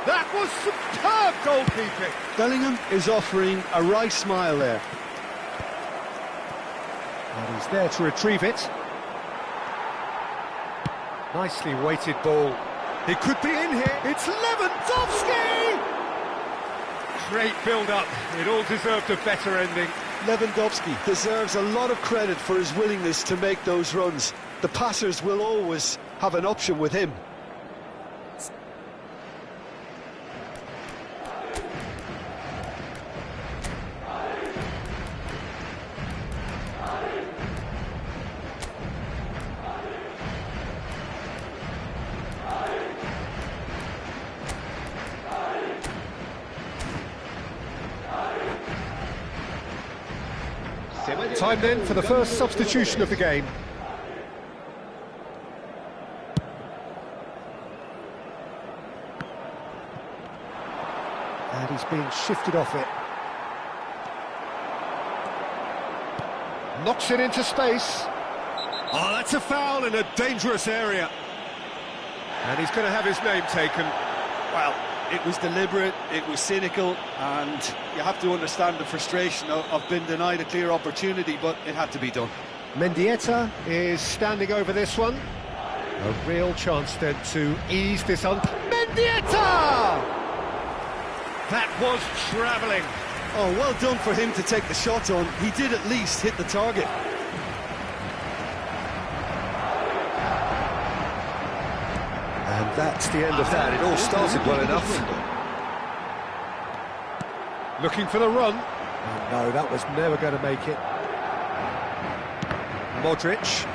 That was superb goalkeeping. Bellingham is offering a right smile there. And he's there to retrieve it. Nicely weighted ball. It could be in here. It's Lewandowski! Great build-up. It all deserved a better ending. Lewandowski deserves a lot of credit for his willingness to make those runs. The passers will always have an option with him. Se va a llevar Time a then cabo for un the cambio first de substitution of the jugadores. game. And he's being shifted off it. Knocks it into space. Oh, that's a foul in a dangerous area. And he's going to have his name taken. Well, it was deliberate, it was cynical, and you have to understand the frustration of being denied a clear opportunity, but it had to be done. Mendieta is standing over this one. A real chance then to ease this on. Mendieta! That was travelling. Oh, well done for him to take the shot on. He did at least hit the target. And that's the end of that. It all started well enough. Looking for the run. Oh, no, that was never going to make it. Modric.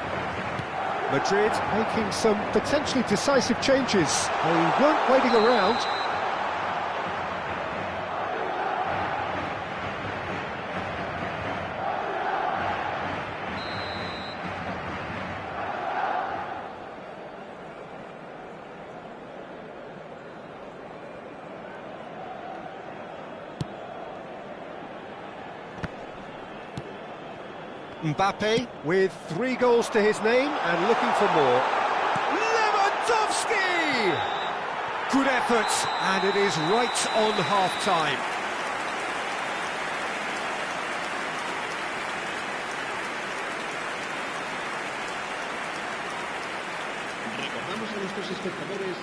Madrid making some potentially decisive changes. They weren't waiting around. Mbappe with 3 goals to his name and looking for more. Lewandowski! Good effort, and it is right on half-time. Recordamos a nuestros espectadores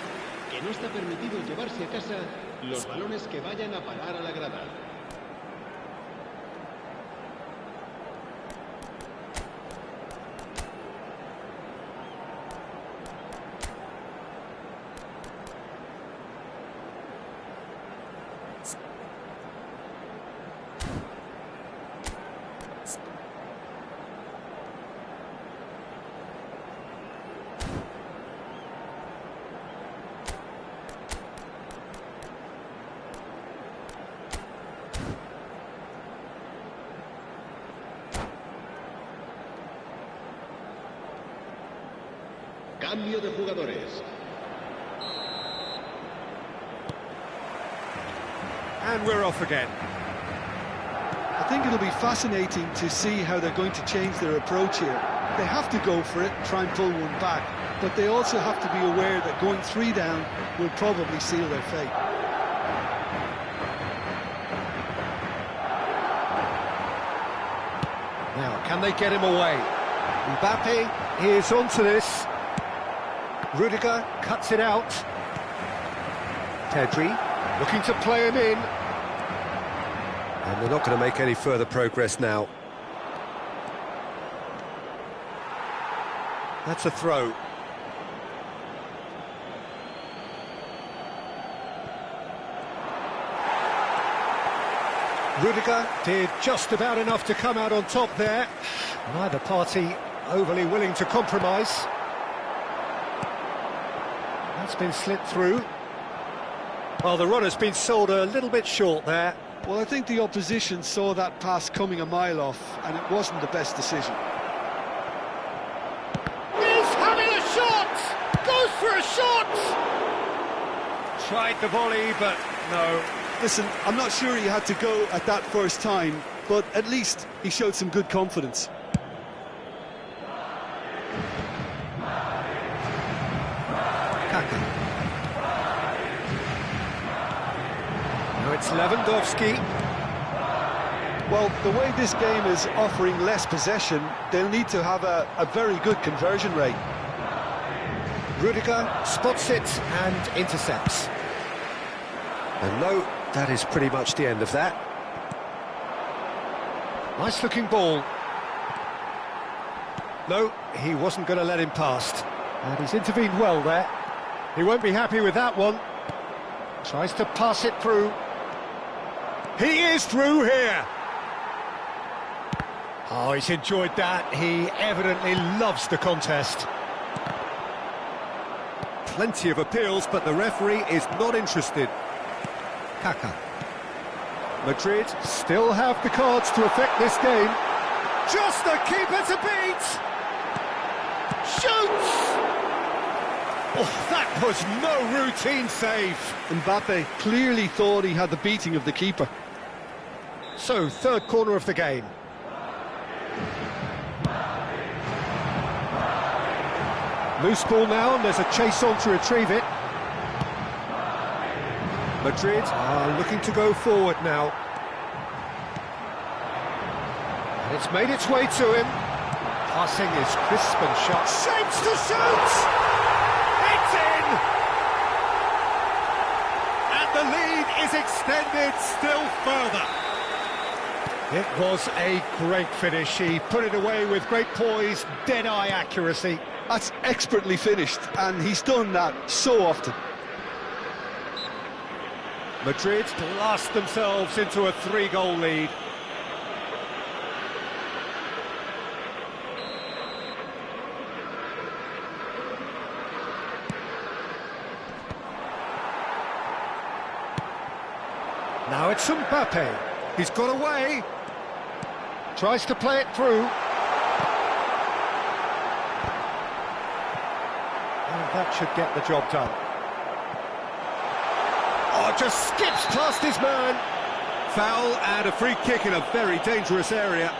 que no está permitido llevarse a casa los balones que vayan a parar a la grada. Cambio de jugadores. And we're off again. I think it'll be fascinating to see how they're going to change their approach here. They have to go for it, try and pull one back, but they also have to be aware that going 3 down will probably seal their fate. Now, can they get him away? Mbappe is onto this. Rudiger cuts it out. Pedri looking to play him in. And they're not going to make any further progress now. That's a throw. Rudiger did just about enough to come out on top there. Neither party overly willing to compromise. That's been slit through. Well, the runner's been sold a little bit short there. Well, I think the opposition saw that pass coming a mile off, and it wasn't the best decision. He's having a shot! Goes for a shot! Tried the volley, but no. Listen, I'm not sure he had to go at that first time, but at least he showed some good confidence. Kaka. Now it's Lewandowski. Well, the way this game is offering less possession, they'll need to have a very good conversion rate. Rudiger spots it and intercepts. And no, that is pretty much the end of that. Nice looking ball. No, he wasn't going to let him past. And he's intervened well there. He won't be happy with that one. Tries to pass it through. He is through here. Oh, he's enjoyed that. He evidently loves the contest. Plenty of appeals, but the referee is not interested. Kaka. Madrid still have the cards to affect this game. Just the keeper to beat! Shoots! Oh, that was no routine save. Mbappe clearly thought he had the beating of the keeper. So, third corner of the game. Loose ball now, and there's a chase on to retrieve it. Madrid are looking to go forward now. And it's made its way to him. Passing is crisp and sharp. Shapes to shoot! It's in! And the lead is extended still further. It was a great finish. He put it away with great poise, dead-eye accuracy. That's expertly finished, and he's done that so often. Madrid blast themselves into a 3-goal lead. Now it's Mbappe. He's got away. Tries to play it through. And that should get the job done. Oh, just skips past his man. Foul and a free kick in a very dangerous area.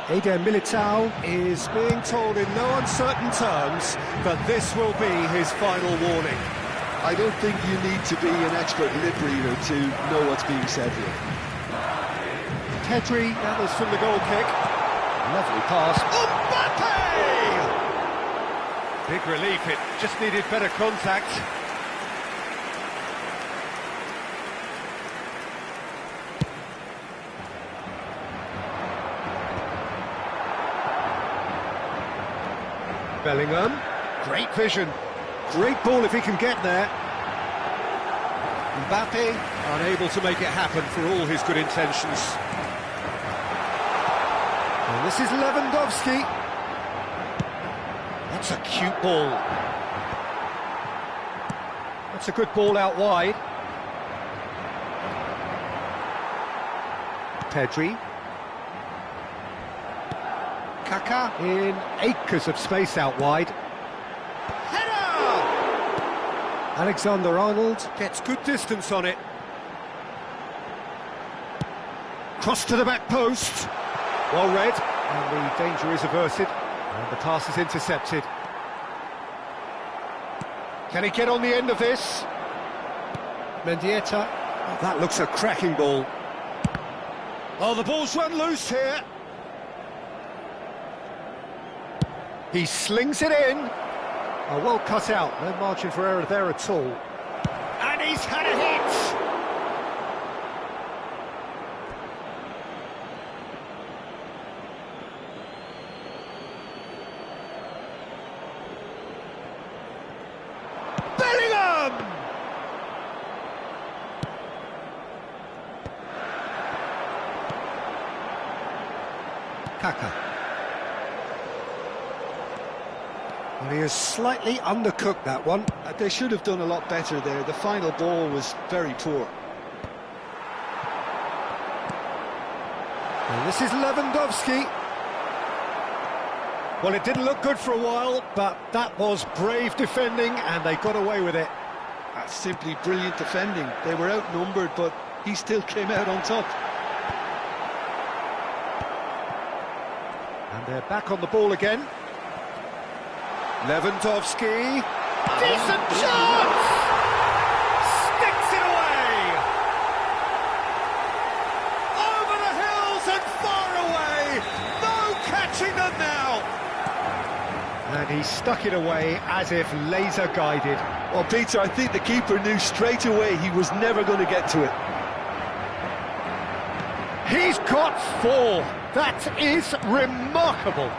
Eder Militao is being told in no uncertain terms that this will be his final warning. I don't think you need to be an expert lip reader to know what's being said here. Pedri gathers from the goal kick. Lovely pass. Mbappe! Big relief, it just needed better contact. Bellingham, great vision, great ball if he can get there. Mbappe, unable to make it happen for all his good intentions. And this is Lewandowski. That's a cute ball. That's a good ball out wide. Pedri. Kaka in acres of space out wide. Header! Alexander-Arnold gets good distance on it. Cross to the back post. Well read, and the danger is averted, and the pass is intercepted. Can he get on the end of this? Mendieta. Oh, that looks a cracking ball. Oh, the ball's run loose here. He slings it in. Oh, well cut out. No margin for error there at all. And he's had a hit! Bellingham! Kaka. Well, he has slightly undercooked that one. They should have done a lot better there. The final ball was very poor. And this is Lewandowski. Well, it didn't look good for a while, but that was brave defending, and they got away with it. That's simply brilliant defending. They were outnumbered, but he still came out on top. And they're back on the ball again. Lewandowski, decent chance! Sticks it away! Over the hills and far away! No catching them now! And he stuck it away as if laser guided. Well, Peter, I think the keeper knew straight away he was never going to get to it. He's got 4! That is remarkable!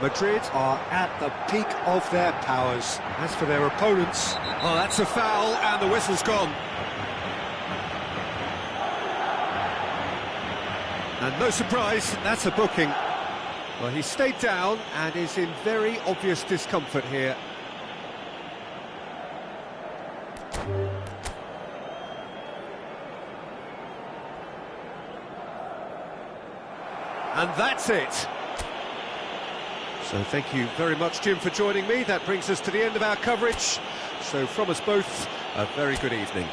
Madrid are at the peak of their powers. As for their opponents, oh, that's a foul and the whistle's gone. And no surprise, that's a booking. Well, he stayed down and is in very obvious discomfort here. And that's it. So thank you very much, Jim, for joining me. That brings us to the end of our coverage. So from us both, a very good evening.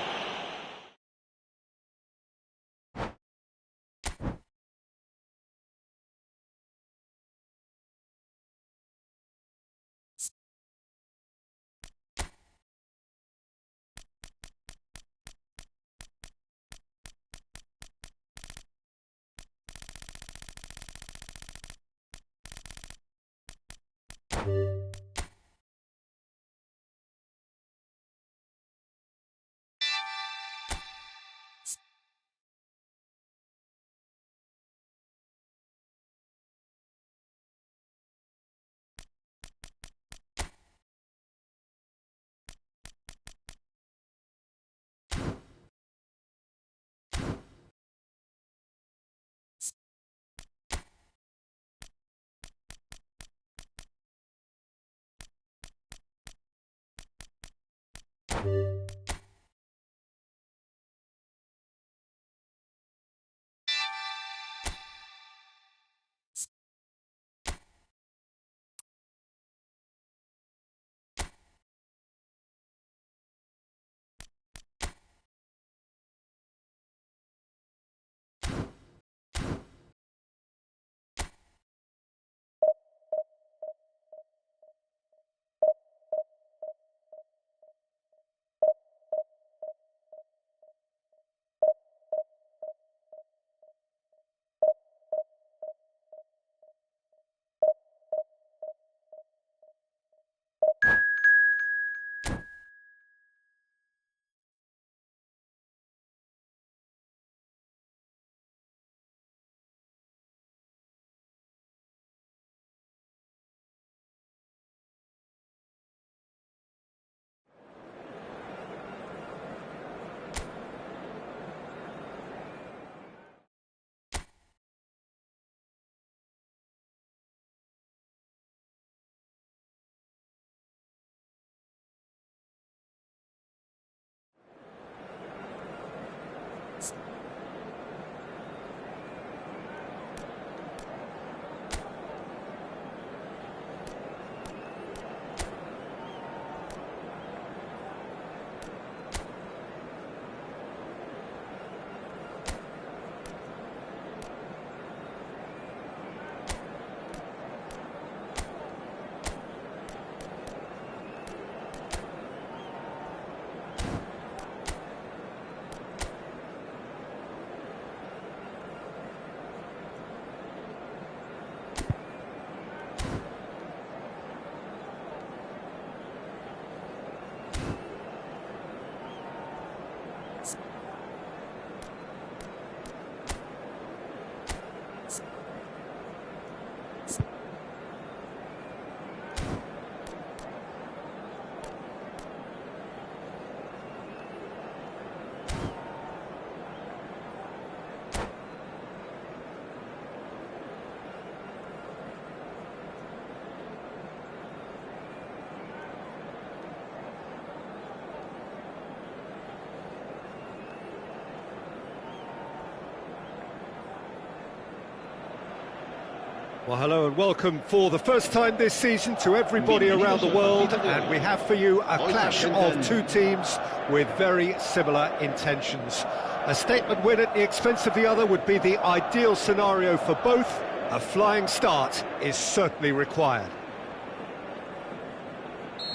Well, hello and welcome for the first time this season to everybody around the world, and we have for you a clash of two teams with very similar intentions. A statement win at the expense of the other would be the ideal scenario for both. A flying start is certainly required.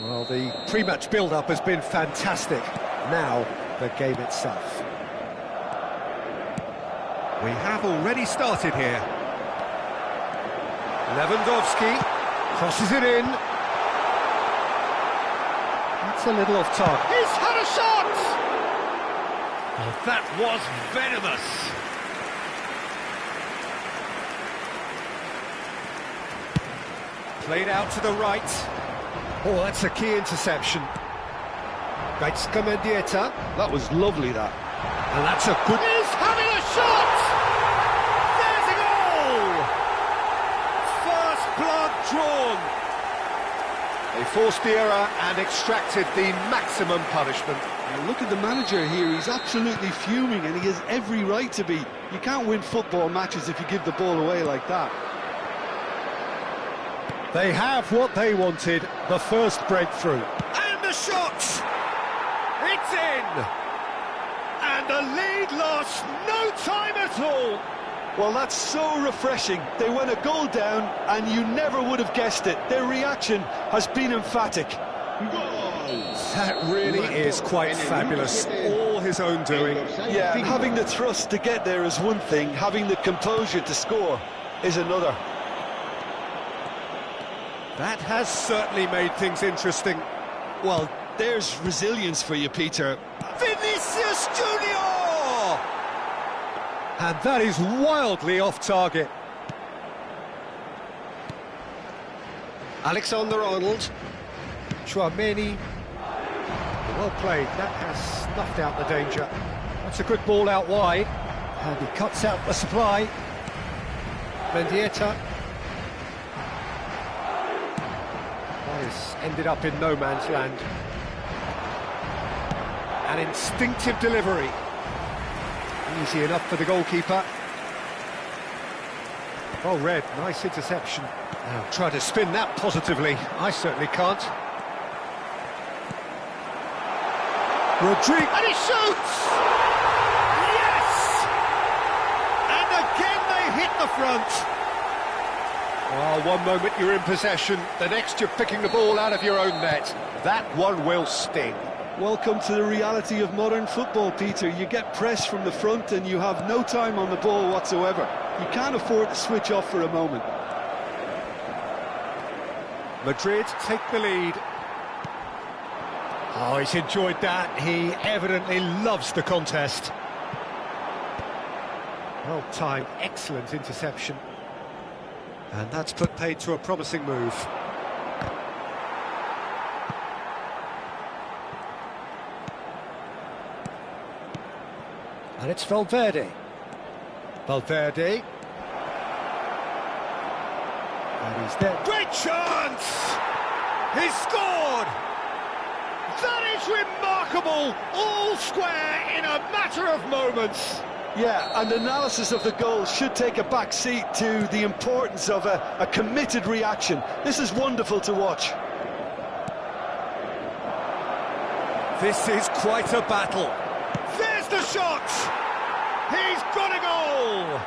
Well, the pre-match build-up has been fantastic. Now, the game itself. We have already started here. Lewandowski crosses it in. That's a little off target. He's had a shot! Oh, that was venomous. Played out to the right. Oh, that's a key interception. Mendieta. That was lovely, that. And that's a good... He's having a shot! There's a goal! First blood drawn. They forced the error and extracted the maximum punishment. Now look at the manager here, he's absolutely fuming and he has every right to be. You can't win football matches if you give the ball away like that. They have what they wanted, the first breakthrough. And the shot! It's in! And the lead lost no time at all! Well, that's so refreshing. They went a goal down and you never would have guessed it. Their reaction has been emphatic. That really is quite fabulous. All his own doing. Yeah, and having the thrust to get there is one thing, having the composure to score is another. That has certainly made things interesting. Well, there's resilience for you, Peter. Vinicius Junior! And that is wildly off target. Alexander-Arnold. Chouameni. Well played. That has snuffed out the danger. That's a good ball out wide. And he cuts out the supply. Mendieta. This ended up in no man's land. An instinctive delivery. Easy enough for the goalkeeper. Well read, nice interception. Now try to spin that positively. I certainly can't. Rodrigo, and he shoots! Yes! And again they hit the front. Oh, one moment you're in possession, the next you're picking the ball out of your own net. That one will sting. Welcome to the reality of modern football, Peter. You get pressed from the front and you have no time on the ball whatsoever. You can't afford to switch off for a moment. Madrid take the lead. Oh, he's enjoyed that. He evidently loves the contest. Well timed, excellent interception. And that's put paid to a promising move. And it's Valverde. Valverde. And he's there. Great chance! He's scored! That is remarkable! All square in a matter of moments. Yeah, and analysis of the goal should take a back seat to the importance of a committed reaction. This is wonderful to watch. This is quite a battle. There's the shot! He's got a goal!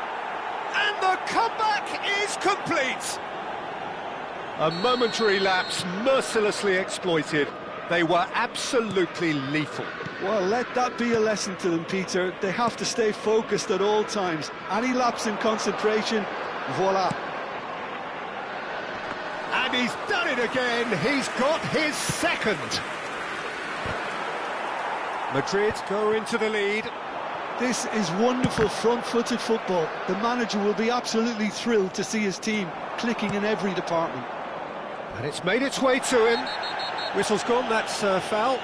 And the comeback is complete! A momentary lapse mercilessly exploited. They were absolutely lethal. Well, let that be a lesson to them, Peter. They have to stay focused at all times. Any lapse in concentration, voila. And he's done it again. He's got his second. Madrid go into the lead. This is wonderful front-footed football. The manager will be absolutely thrilled to see his team clicking in every department. And it's made its way to him. Whistle's gone, that's foul.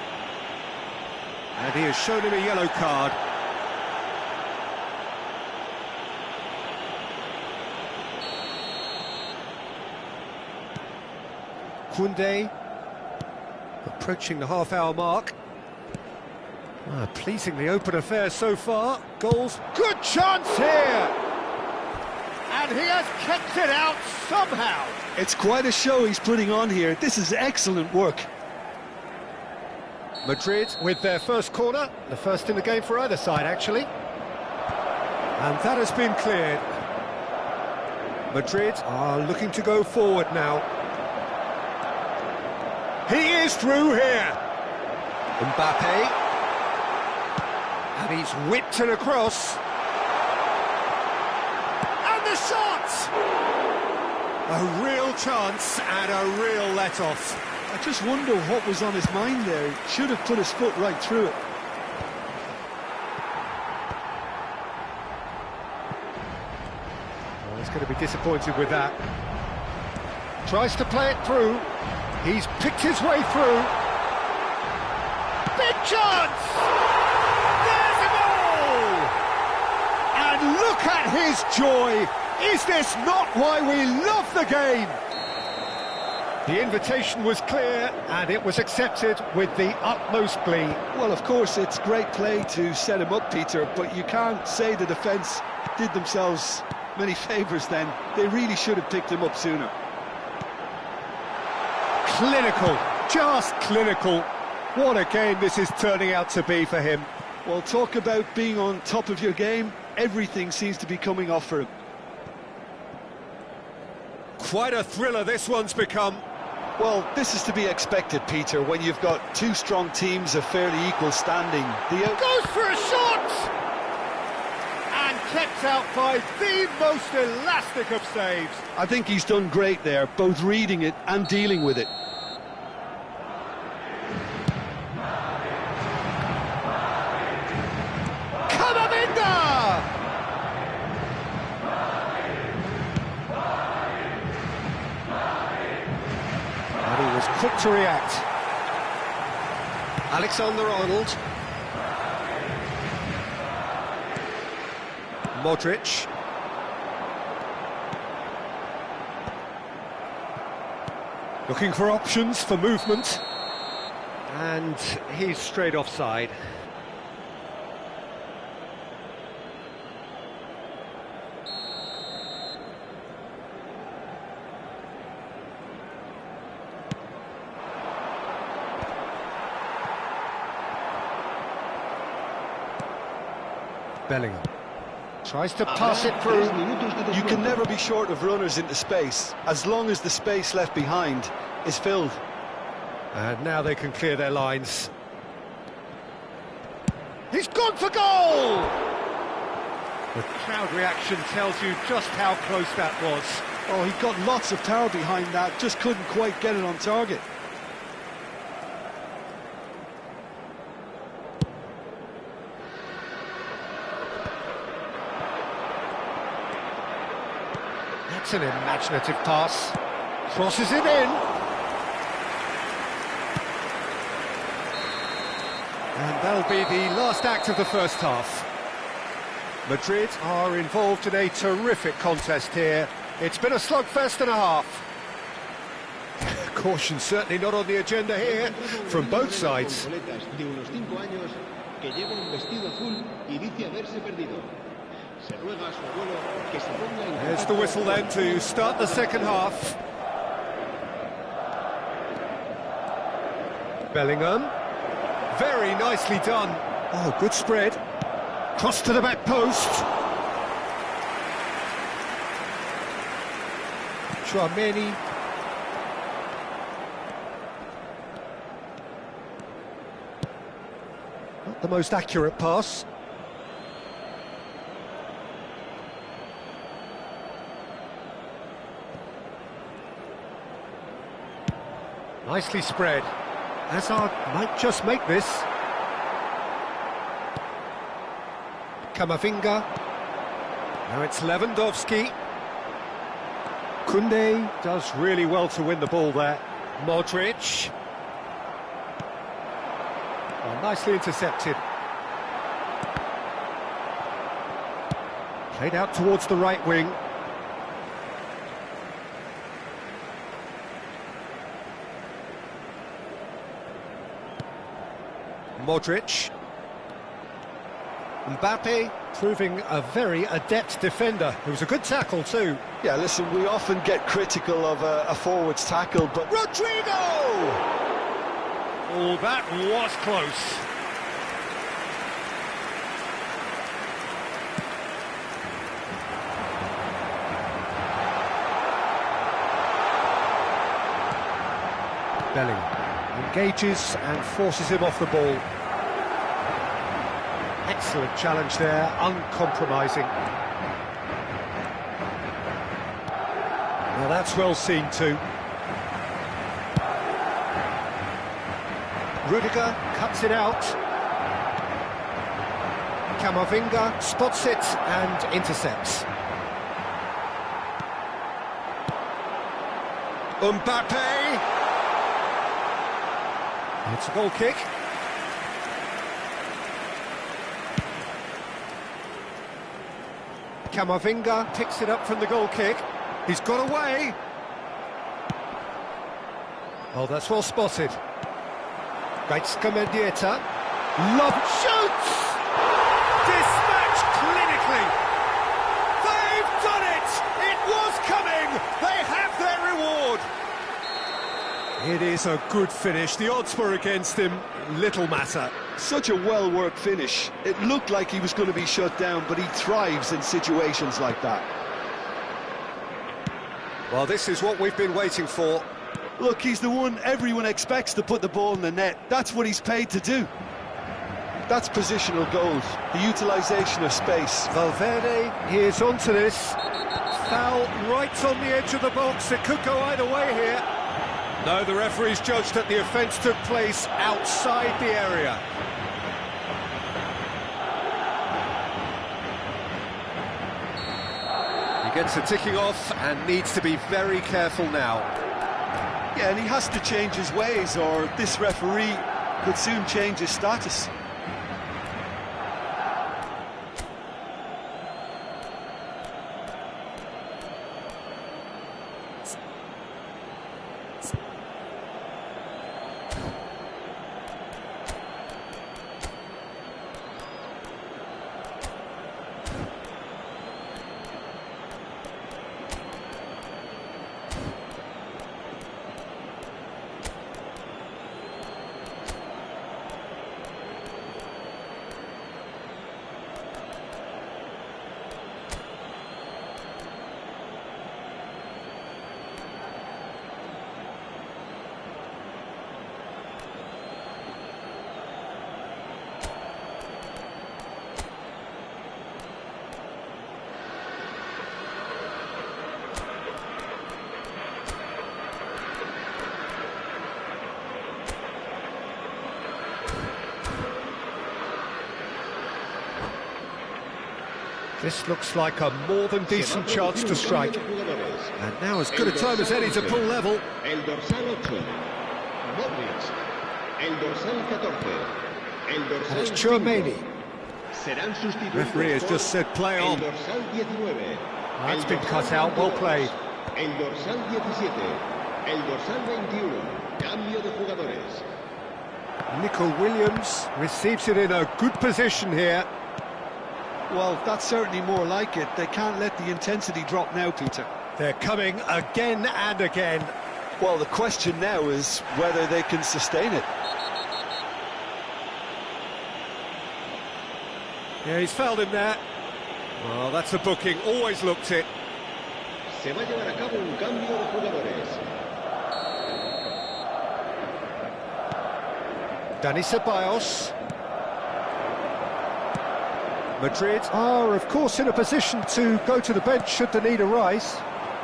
And he has shown him a yellow card. Koundé approaching the half-hour mark. Pleasingly open affair so far. Goals, good chance here! And he has kept it out somehow. It's quite a show he's putting on here. This is excellent work. Madrid with their first corner, the first in the game for either side, actually. And that has been cleared. Madrid are looking to go forward now. He is through here. Mbappe. And he's whipped it across. And the shot! A real chance and a real let-off. I just wonder what was on his mind there. He should have put his foot right through it. Oh, he's going to be disappointed with that. Tries to play it through. He's picked his way through. Big chance! There's a goal! And look at his joy! Is this not why we love the game? The invitation was clear, and it was accepted with the utmost glee. Well, of course, it's great play to set him up, Peter, but you can't say the defence did themselves many favours then. They really should have picked him up sooner. Clinical, just clinical. What a game this is turning out to be for him. Well, talk about being on top of your game. Everything seems to be coming off for him. Quite a thriller this one's become. Well, this is to be expected, Peter, when you've got two strong teams of fairly equal standing. Goes for a shot! And kept out by the most elastic of saves. I think he's done great there, both reading it and dealing with it. And he was quick to react. Alexander-Arnold. Modric. Looking for options for movement. And he's straight offside. Bellingham tries to pass it through. You can never be short of runners into space, as long as the space left behind is filled. And now they can clear their lines. He's gone for goal! The crowd reaction tells you just how close that was. Oh, he got lots of power behind that, just couldn't quite get it on target. That's an imaginative pass. Crosses it in. And that'll be the last act of the first half. Madrid are involved in a terrific contest here. It's been a slugfest and a half. Caution certainly not on the agenda here from both sides. There's the whistle then to start the second half. Bellingham. Very nicely done. Oh, good spread. Cross to the back post. Chouameni. Not the most accurate pass. Nicely spread. Hazard might just make this. Camavinga. Now it's Lewandowski. Koundé does really well to win the ball there. Modric. Oh, nicely intercepted. Played out towards the right wing. Modric. Mbappe proving a very adept defender. It was a good tackle too. Yeah, listen, we often get critical of a forward's tackle, but... Rodrigo! Oh, that was close. Bellingham engages and forces him off the ball. Excellent challenge there, uncompromising. Now that's well seen too. Rudiger cuts it out. Camavinga spots it and intercepts. Mbappe! It's a goal kick. Camavinga picks it up from the goal kick. He's got away. Oh, that's well spotted. Gaitska Mendieta. Love shoots! Dispatched clinically. They've done it! It was coming! They have their reward! It is a good finish. The odds were against him. Little matter. Such a well-worked finish. It looked like he was going to be shut down, but he thrives in situations like that. Well, this is what we've been waiting for. Look, he's the one everyone expects to put the ball in the net. That's what he's paid to do. That's positional goals, the utilisation of space. Valverde, he is onto this. Foul right on the edge of the box. It could go either way here. No, the referee's judged that the offence took place outside the area. He gets a ticking off and needs to be very careful now. Yeah, and he has to change his ways, or this referee could soon change his status. This looks like a more than decent chance to strike. And now as good a time as any to pull level. El dorsal 8. Modric. El dorsal 14. El dorsal And it's Chouameni. Serán sustituidos. Referee has just said play on. El dorsal 19. That's been cut out, well played. El dorsal 17. El dorsal 21. Cambio de jugadores. Nico Williams receives it in a good position here. Well, that's certainly more like it. They can't let the intensity drop now, Peter. They're coming again and again. Well, the question now is whether they can sustain it. Yeah, he's fouled him there. Well, that's a booking, always looked it. Se va a llevar a cabo un cambio de jugadores. Dani Ceballos. Madrid are, of course, in a position to go to the bench should the need arise.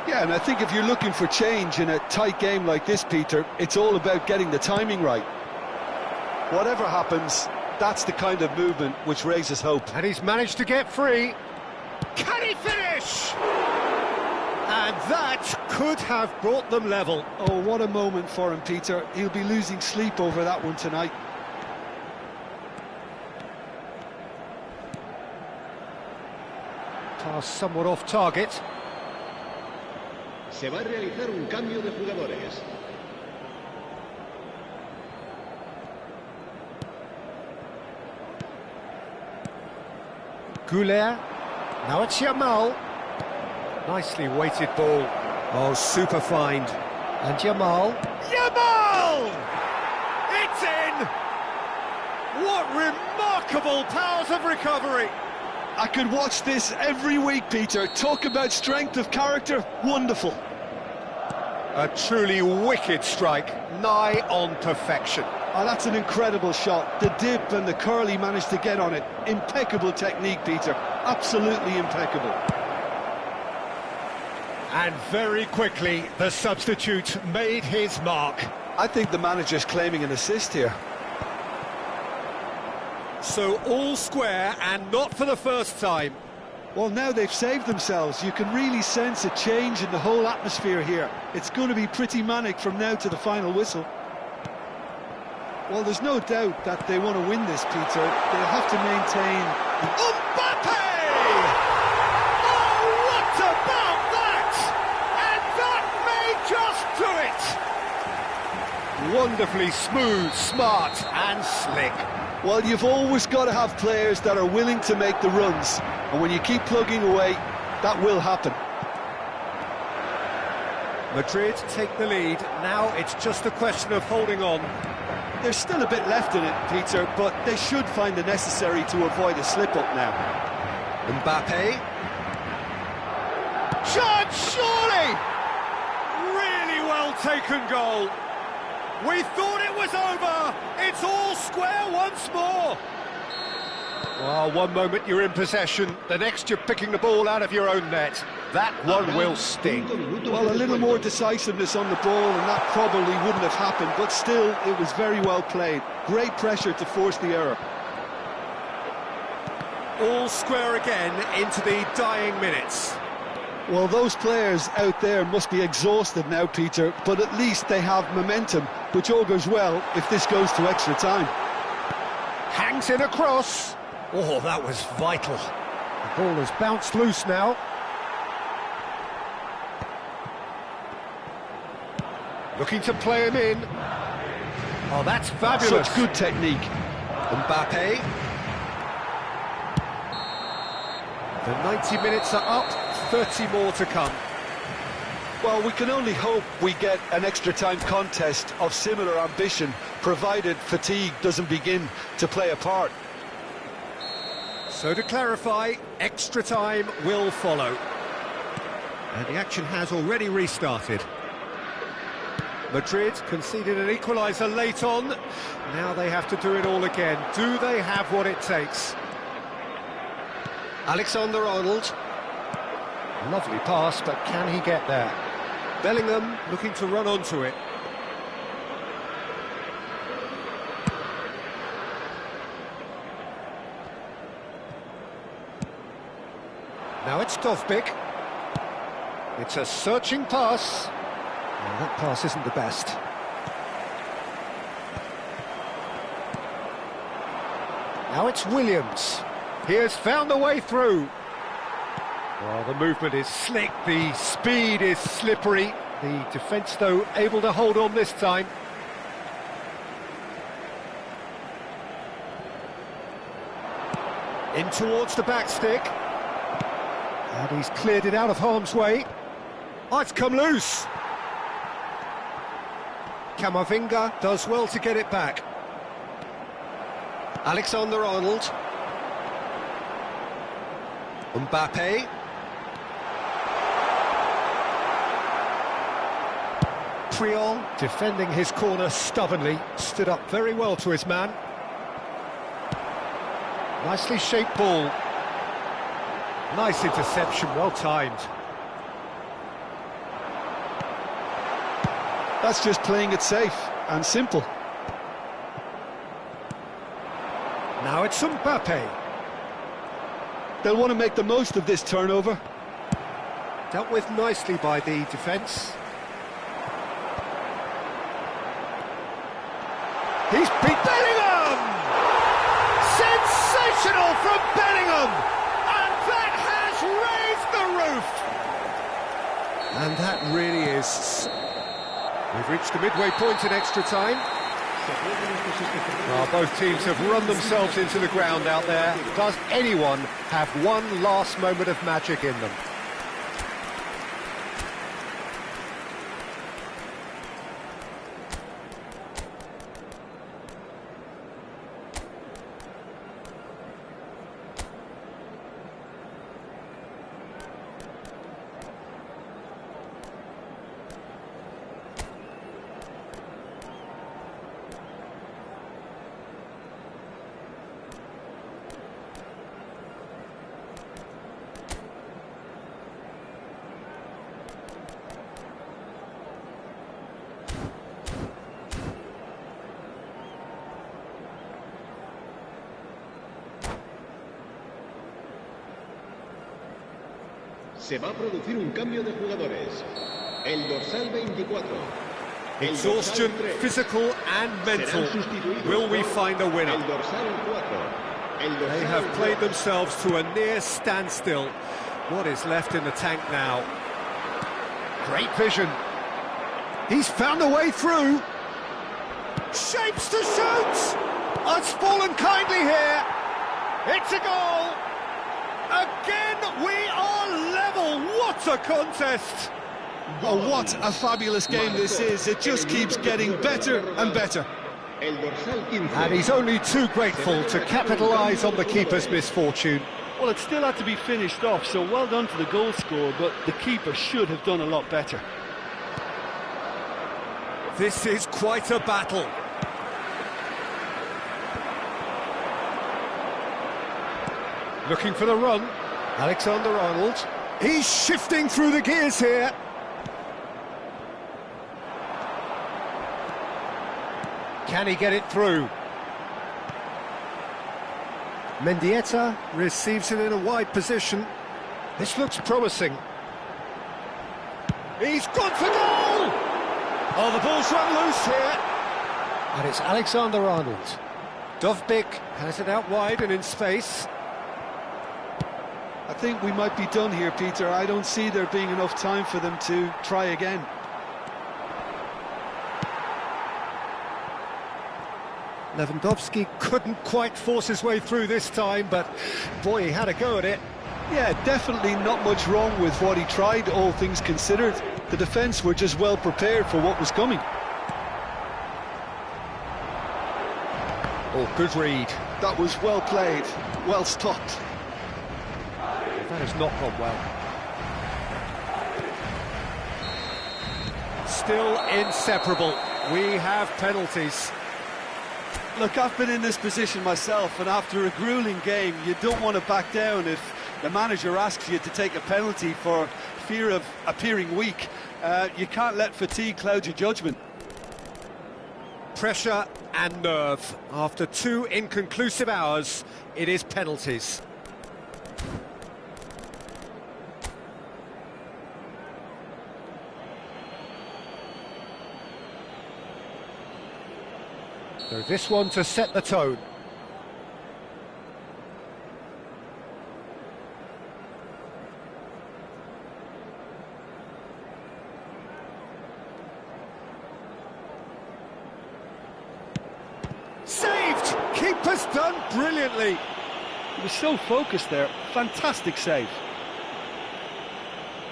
Yeah, and I think if you're looking for change in a tight game like this, Peter, it's all about getting the timing right. Whatever happens, that's the kind of movement which raises hope. And he's managed to get free. Can he finish? And that could have brought them level. Oh, what a moment for him, Peter. He'll be losing sleep over that one tonight. Pass somewhat off target. Se va a realizar un cambio de jugadores. Goulet. Now it's Yamal. Nicely weighted ball. Oh, super find. And Yamal. Yamal! It's in! What remarkable powers of recovery! I could watch this every week, Peter. Talk about strength of character. Wonderful. A truly wicked strike, nigh on perfection. Oh, that's an incredible shot. The dip and the curl he managed to get on it. Impeccable technique, Peter. Absolutely impeccable. And very quickly, the substitute made his mark. I think the manager's claiming an assist here. So all square, and not for the first time. Well, now they've saved themselves. You can really sense a change in the whole atmosphere here. It's going to be pretty manic from now to the final whistle. Well, there's no doubt that they want to win this, Peter. They'll have to maintain... Mbappe! Oh, what about that? And that may just do it! Wonderfully smooth, smart and slick. Well, you've always got to have players that are willing to make the runs, and when you keep plugging away, that will happen. Madrid take the lead. Now it's just a question of holding on. There's still a bit left in it, Peter, but they should find the necessary to avoid a slip-up now. Mbappe. Shot, surely! Really well taken goal. We thought it was over. It's all square once more. Well, one moment you're in possession, the next you're picking the ball out of your own net. That one will sting. Well, a little more decisiveness on the ball and that probably wouldn't have happened, but still, it was very well played. Great pressure to force the error. All square again into the dying minutes. Well, those players out there must be exhausted now, Peter, but at least they have momentum, which augurs well if this goes to extra time. Hangs in across. Oh, that was vital. The ball has bounced loose now. Looking to play him in. Oh, that's fabulous. Such good technique. Mbappe. The 90 minutes are up, 30 more to come. Well, we can only hope we get an extra-time contest of similar ambition, provided fatigue doesn't begin to play a part. So to clarify, extra time will follow. And the action has already restarted. Madrid conceded an equaliser late on. Now they have to do it all again. Do they have what it takes? Alexander-Arnold. Lovely pass, but can he get there? Bellingham looking to run onto it. Now it's Dovbyk. It's a searching pass. Well, that pass isn't the best. Now it's Williams. He has found a way through. Well, the movement is slick, the speed is slippery. The defence, though, able to hold on this time. In towards the back stick. And he's cleared it out of harm's way. Oh, it's come loose. Camavinga does well to get it back. Alexander-Arnold. Mbappe. Triol defending his corner stubbornly, stood up very well to his man. Nicely shaped ball. Nice interception, well timed. That's just playing it safe and simple. Now it's Mbappe. They'll want to make the most of this turnover. Dealt with nicely by the defence. He's beat Bellingham! Sensational from Bellingham! And that has raised the roof! And that really is... We've reached the midway point in extra time. Well, both teams have run themselves into the ground out there. Does anyone have one last moment of magic in them? Se va a producir un cambio de jugadores. El dorsal 24. Exhaustion, physical and mental. Will we find a winner? El dorsal 4. They have played themselves to a near standstill. What is left in the tank now? Great vision. He's found a way through. Shapes to shoot! Oh, it's fallen kindly here. It's a goal. Again, we are level. What a contest! Oh, what a fabulous game this is. It just keeps getting better and better. El dorsal 15. And he's only too grateful to capitalise on the keeper's misfortune. Well, it still had to be finished off, so well done to the goal scorer, but the keeper should have done a lot better. This is quite a battle. Looking for the run. Alexander-Arnold. He's shifting through the gears here. Can he get it through? Mendieta receives it in a wide position. This looks promising. He's gone for goal! Oh, the ball's run loose here. And it's Alexander-Arnold. Dovbyk has it out wide and in space. I think we might be done here, Peter. I don't see there being enough time for them to try again. Lewandowski couldn't quite force his way through this time, but boy, he had a go at it. Yeah, definitely not much wrong with what he tried, all things considered. The defence were just well prepared for what was coming. Oh, good read. That was well played, well stopped. That has not gone well. Still inseparable. We have penalties. Look, I've been in this position myself, and after a gruelling game, you don't want to back down if the manager asks you to take a penalty for fear of appearing weak. You can't let fatigue cloud your judgment. Pressure and nerve. After 2 inconclusive hours, it is penalties. So this one to set the tone. Saved! Keeper's done brilliantly. He was so focused there. Fantastic save.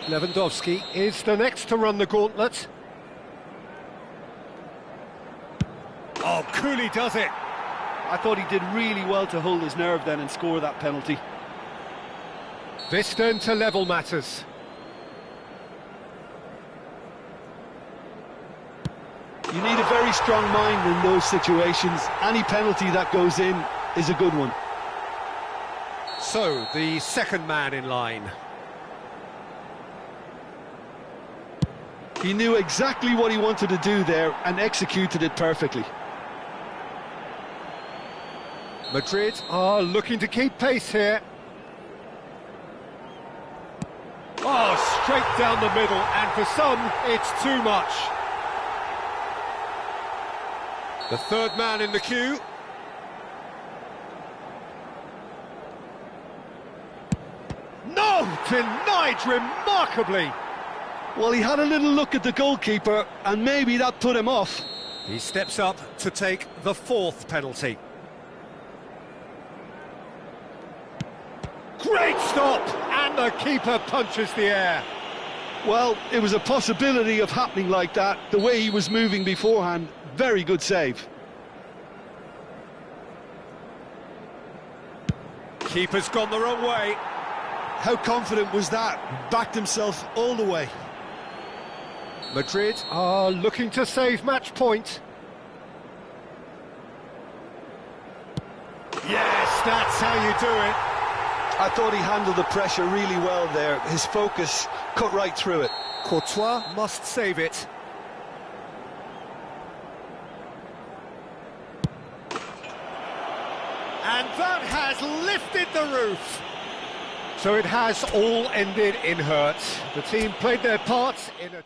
Lewandowski is the next to run the gauntlet. Oh, coolly does it. I thought he did really well to hold his nerve then and score that penalty. This then to level matters. You need a very strong mind in those situations. Any penalty that goes in is a good one. So, the second man in line. He knew exactly what he wanted to do there and executed it perfectly. Madrid are looking to keep pace here. Oh, straight down the middle, and for some, it's too much. The third man in the queue. No! Denied remarkably! Well, he had a little look at the goalkeeper, and maybe that put him off. He steps up to take the 4th penalty. Great stop! And the keeper punches the air. Well, it was a possibility of happening like that. The way he was moving beforehand, very good save. Keeper's gone the wrong way. How confident was that? Backed himself all the way. Madrid are looking to save match point. Yes, that's how you do it. I thought he handled the pressure really well there. His focus cut right through it. Courtois must save it. And that has lifted the roof. So it has all ended in hurt. The team played their part in a...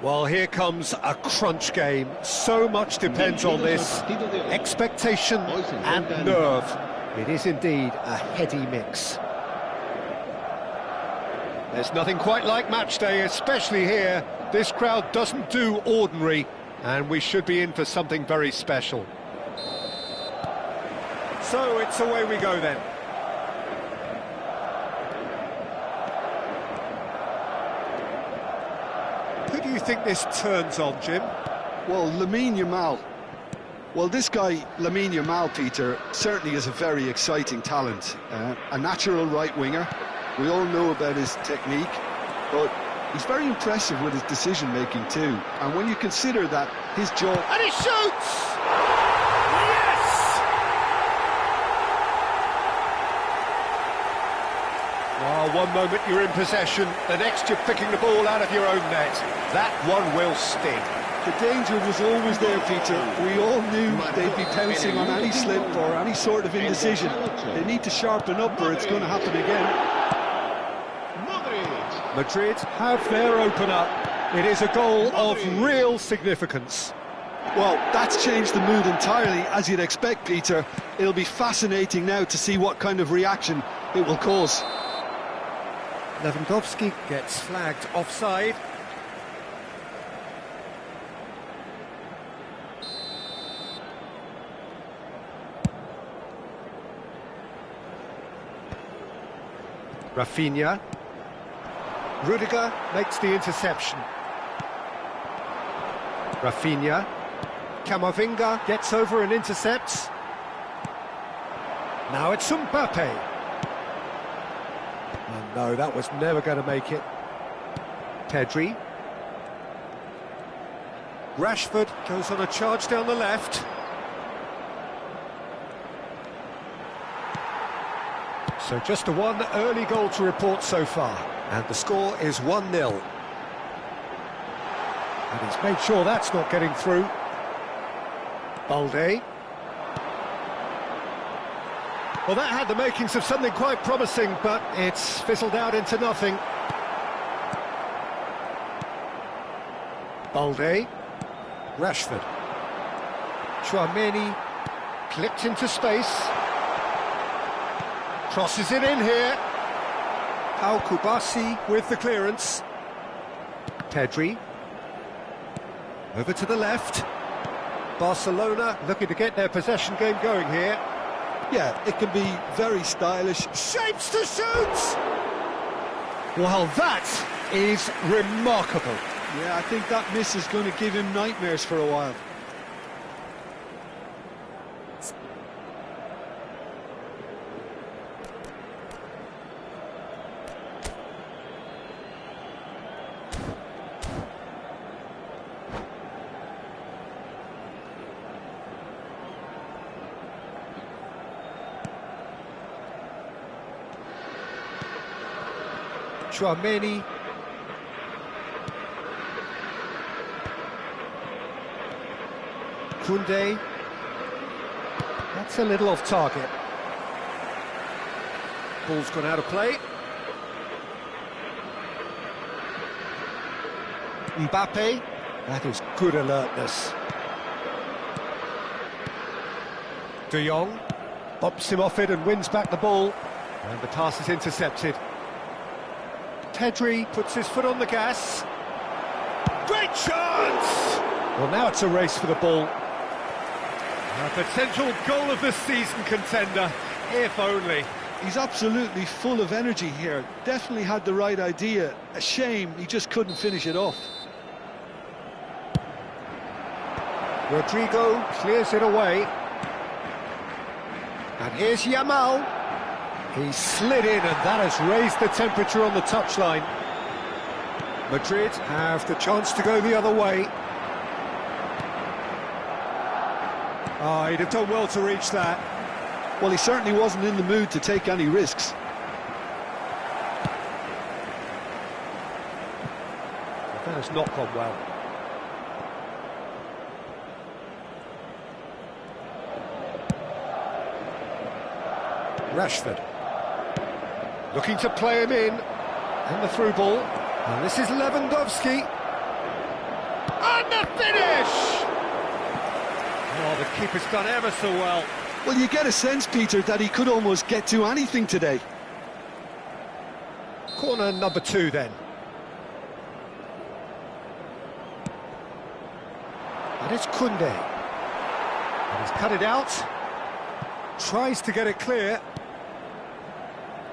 Well, here comes a crunch game. So much depends on this. Expectation and nerve. It is indeed a heady mix. There's nothing quite like match day, especially here. This crowd doesn't do ordinary, and we should be in for something very special. So it's away we go then. Who do you think this turns on, Jim? Well, Lamine Yamal. Well, this guy, Lamine Yamal, Peter, certainly is a very exciting talent. A natural right winger. We all know about his technique, but he's very impressive with his decision-making too. And when you consider that his jaw... And he shoots! Yes! Oh, one moment you're in possession, the next you're picking the ball out of your own net. That one will sting. The danger was always there, Peter. We all knew they'd be pouncing on any slip or any sort of indecision. They need to sharpen up or it's going to happen again. Madrid have their opener. It is a goal of real significance. Well, that's changed the mood entirely, as you'd expect, Peter. It'll be fascinating now to see what kind of reaction it will cause. Lewandowski gets flagged offside. Rafinha. Rudiger makes the interception. Rafinha. Camavinga gets over and intercepts. Now it's Mbappe. Oh no, that was never going to make it. Pedri. Rashford goes on a charge down the left. So just the one early goal to report so far. And the score is 1-0. And he's made sure that's not getting through. Balde. Well, that had the makings of something quite promising, but it's fizzled out into nothing. Balde. Rashford. Tchouaméni. Clipped into space. Crosses it in here. Al-Kubasi with the clearance. Pedri. Over to the left. Barcelona looking to get their possession game going here. Yeah, it can be very stylish. Shapes to shoot! Well, that is remarkable. Yeah, I think that miss is going to give him nightmares for a while. Tchouaméni. Koundé. That's a little off target. Ball's gone out of play. Mbappe. That is good alertness. De Jong bops him off it and wins back the ball. And the pass is intercepted. Pedri puts his foot on the gas. Great chance! Well, now it's a race for the ball. A potential goal of the season contender, if only. He's absolutely full of energy here. Definitely had the right idea. A shame he just couldn't finish it off. Rodrigo clears it away. And here's Yamal. He slid in, and that has raised the temperature on the touchline. Madrid have the chance to go the other way. Oh, he'd have done well to reach that. Well, he certainly wasn't in the mood to take any risks. That has not gone well. Rashford. Looking to play him in. And the through ball. And this is Lewandowski. And the finish! Oh, the keeper's done ever so well. Well, you get a sense, Peter, that he could almost get to anything today. Corner number 2 then. And it's Koundé. And he's cut it out. Tries to get it clear.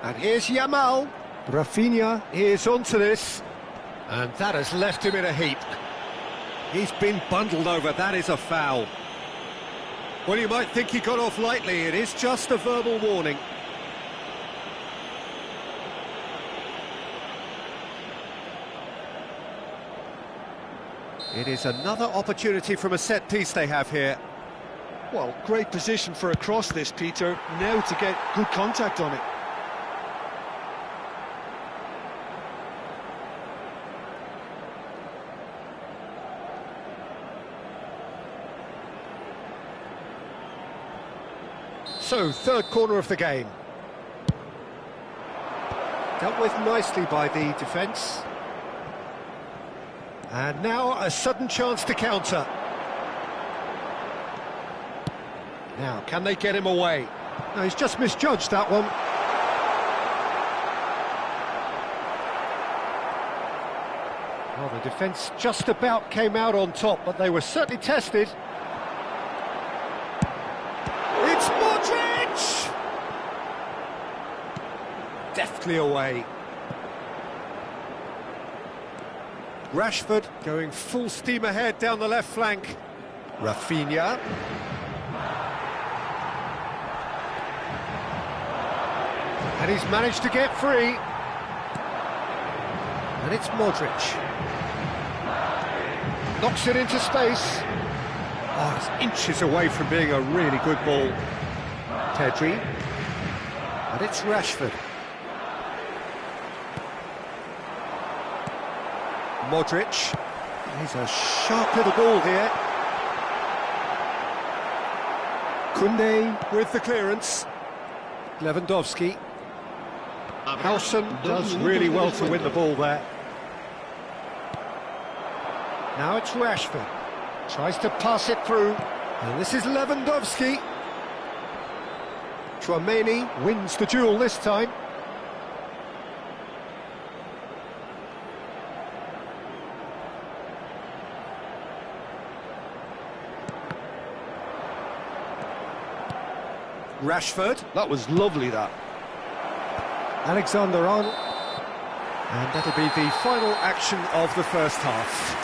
And here's Yamal. Rafinha is onto this. And that has left him in a heap. He's been bundled over. That is a foul. Well, you might think he got off lightly. It is just a verbal warning. It is another opportunity from a set piece they have here. Well, great position for a cross this, Peter. Now to get good contact on it. So, third corner of the game. Dealt with nicely by the defence. And now a sudden chance to counter. Now, can they get him away? No, he's just misjudged that one. Well, the defence just about came out on top, but they were certainly tested. It's Modric! Deftly away. Rashford going full steam ahead down the left flank. Rafinha. And he's managed to get free. And it's Modric. Knocks it into space. Oh, it's inches away from being a really good ball. Pedri. And it's Rashford. Modric. He's a sharp little ball here. Koundé with the clearance. Lewandowski. Howson does really well to win the ball there. Now it's Rashford. Tries to pass it through. And this is Lewandowski. Tchouaméni wins the duel this time. Rashford. That was lovely, that. Alexander-Arnold. And that'll be the final action of the first half.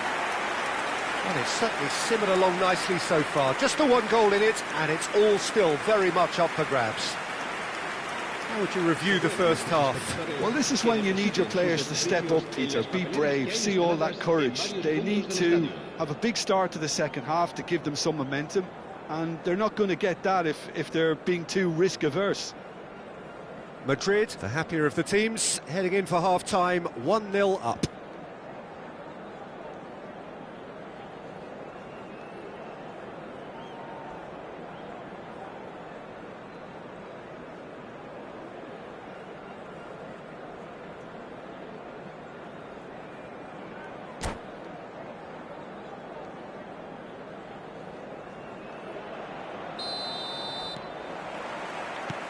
And it's certainly simmered along nicely so far. Just the one goal in it, and it's all still very much up for grabs. How would you review the first half? Well, this is when you need your players to step up, Peter. Be brave, see all that courage. They need to have a big start to the second half to give them some momentum. And they're not going to get that if they're being too risk-averse. Madrid, the happier of the teams, heading in for half-time, 1-0 up.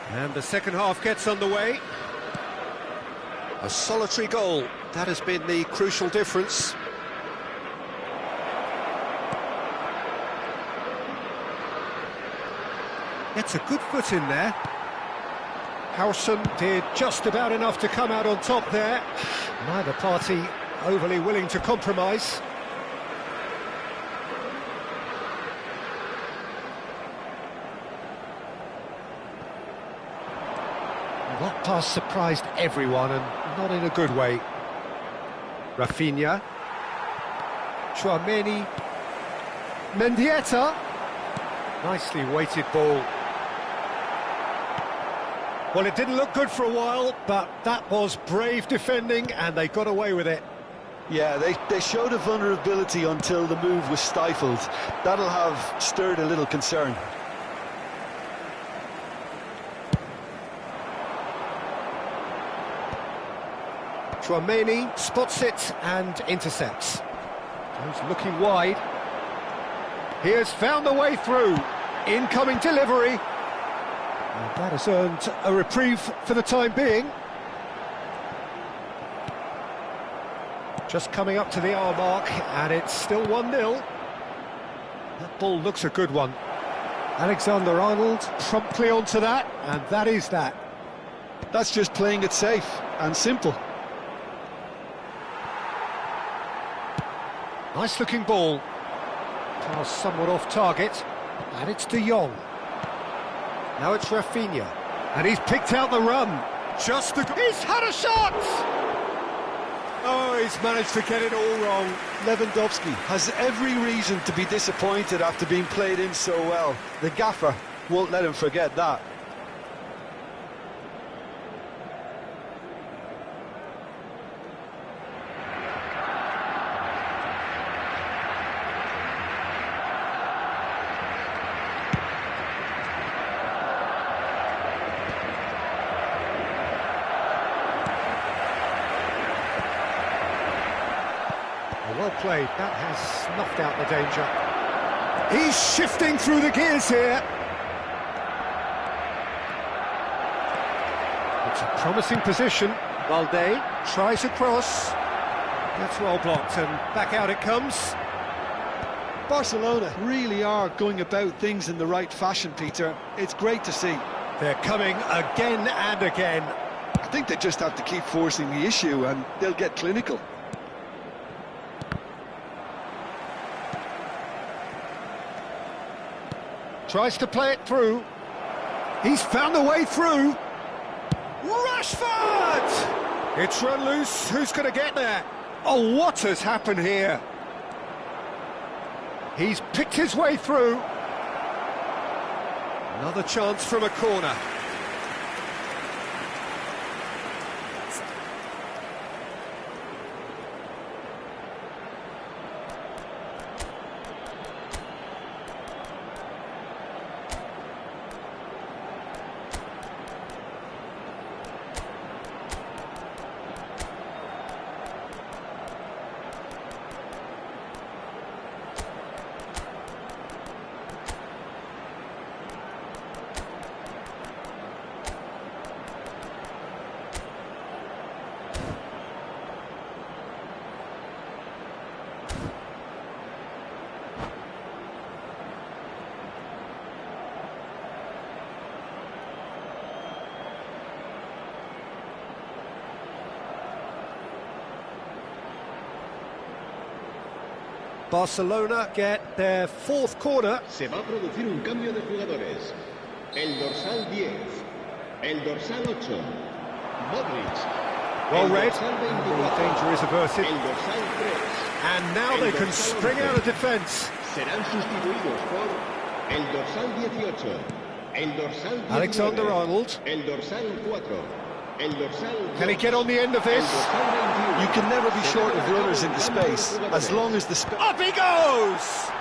And the second half gets underway. A solitary goal, that has been the crucial difference. Gets a good foot in there. Howson did just about enough to come out on top there. Neither party overly willing to compromise. That pass surprised everyone, and not in a good way. Rafinha. Tchouaméni. Mendieta. Nicely weighted ball. Well, it didn't look good for a while, but that was brave defending, and they got away with it. Yeah, they showed a vulnerability until the move was stifled. That'll have stirred a little concern. Chouameni spots it and intercepts. Goes looking wide. He has found the way through. Incoming delivery. And that has earned a reprieve for the time being. Just coming up to the hour mark, and it's still 1-0. That ball looks a good one. Alexander-Arnold promptly onto that, and that is that. That's just playing it safe and simple. Nice looking ball. Pass somewhat off target, and it's De Jong. Now it's Rafinha, and he's picked out the run. He's had a shot! Oh, he's managed to get it all wrong. Lewandowski has every reason to be disappointed after being played in so well. The gaffer won't let him forget that. Well played, that has snuffed out the danger. He's shifting through the gears here. It's a promising position. Balde tries a cross. That's well blocked, and back out it comes. Barcelona really are going about things in the right fashion, Peter. It's great to see. They're coming again and again. I think they just have to keep forcing the issue and they'll get clinical. Tries to play it through. He's found a way through. Rashford! It's run loose. Who's going to get there? Oh, what has happened here? He's picked his way through. Another chance from a corner. Barcelona get their fourth corner. Se va a producir un cambio de jugadores. El dorsal 10, el dorsal 8, Modric. Well read. The Danger is averted. El dorsal 3. And now they can spring out of defence. Serán sustituidos por el dorsal 18, el dorsal 19, Alexander-Arnold. el dorsal 4, el dorsal 2. Can he get on the end of this? You can never be short of runners into space, as long as the space... Up he goes!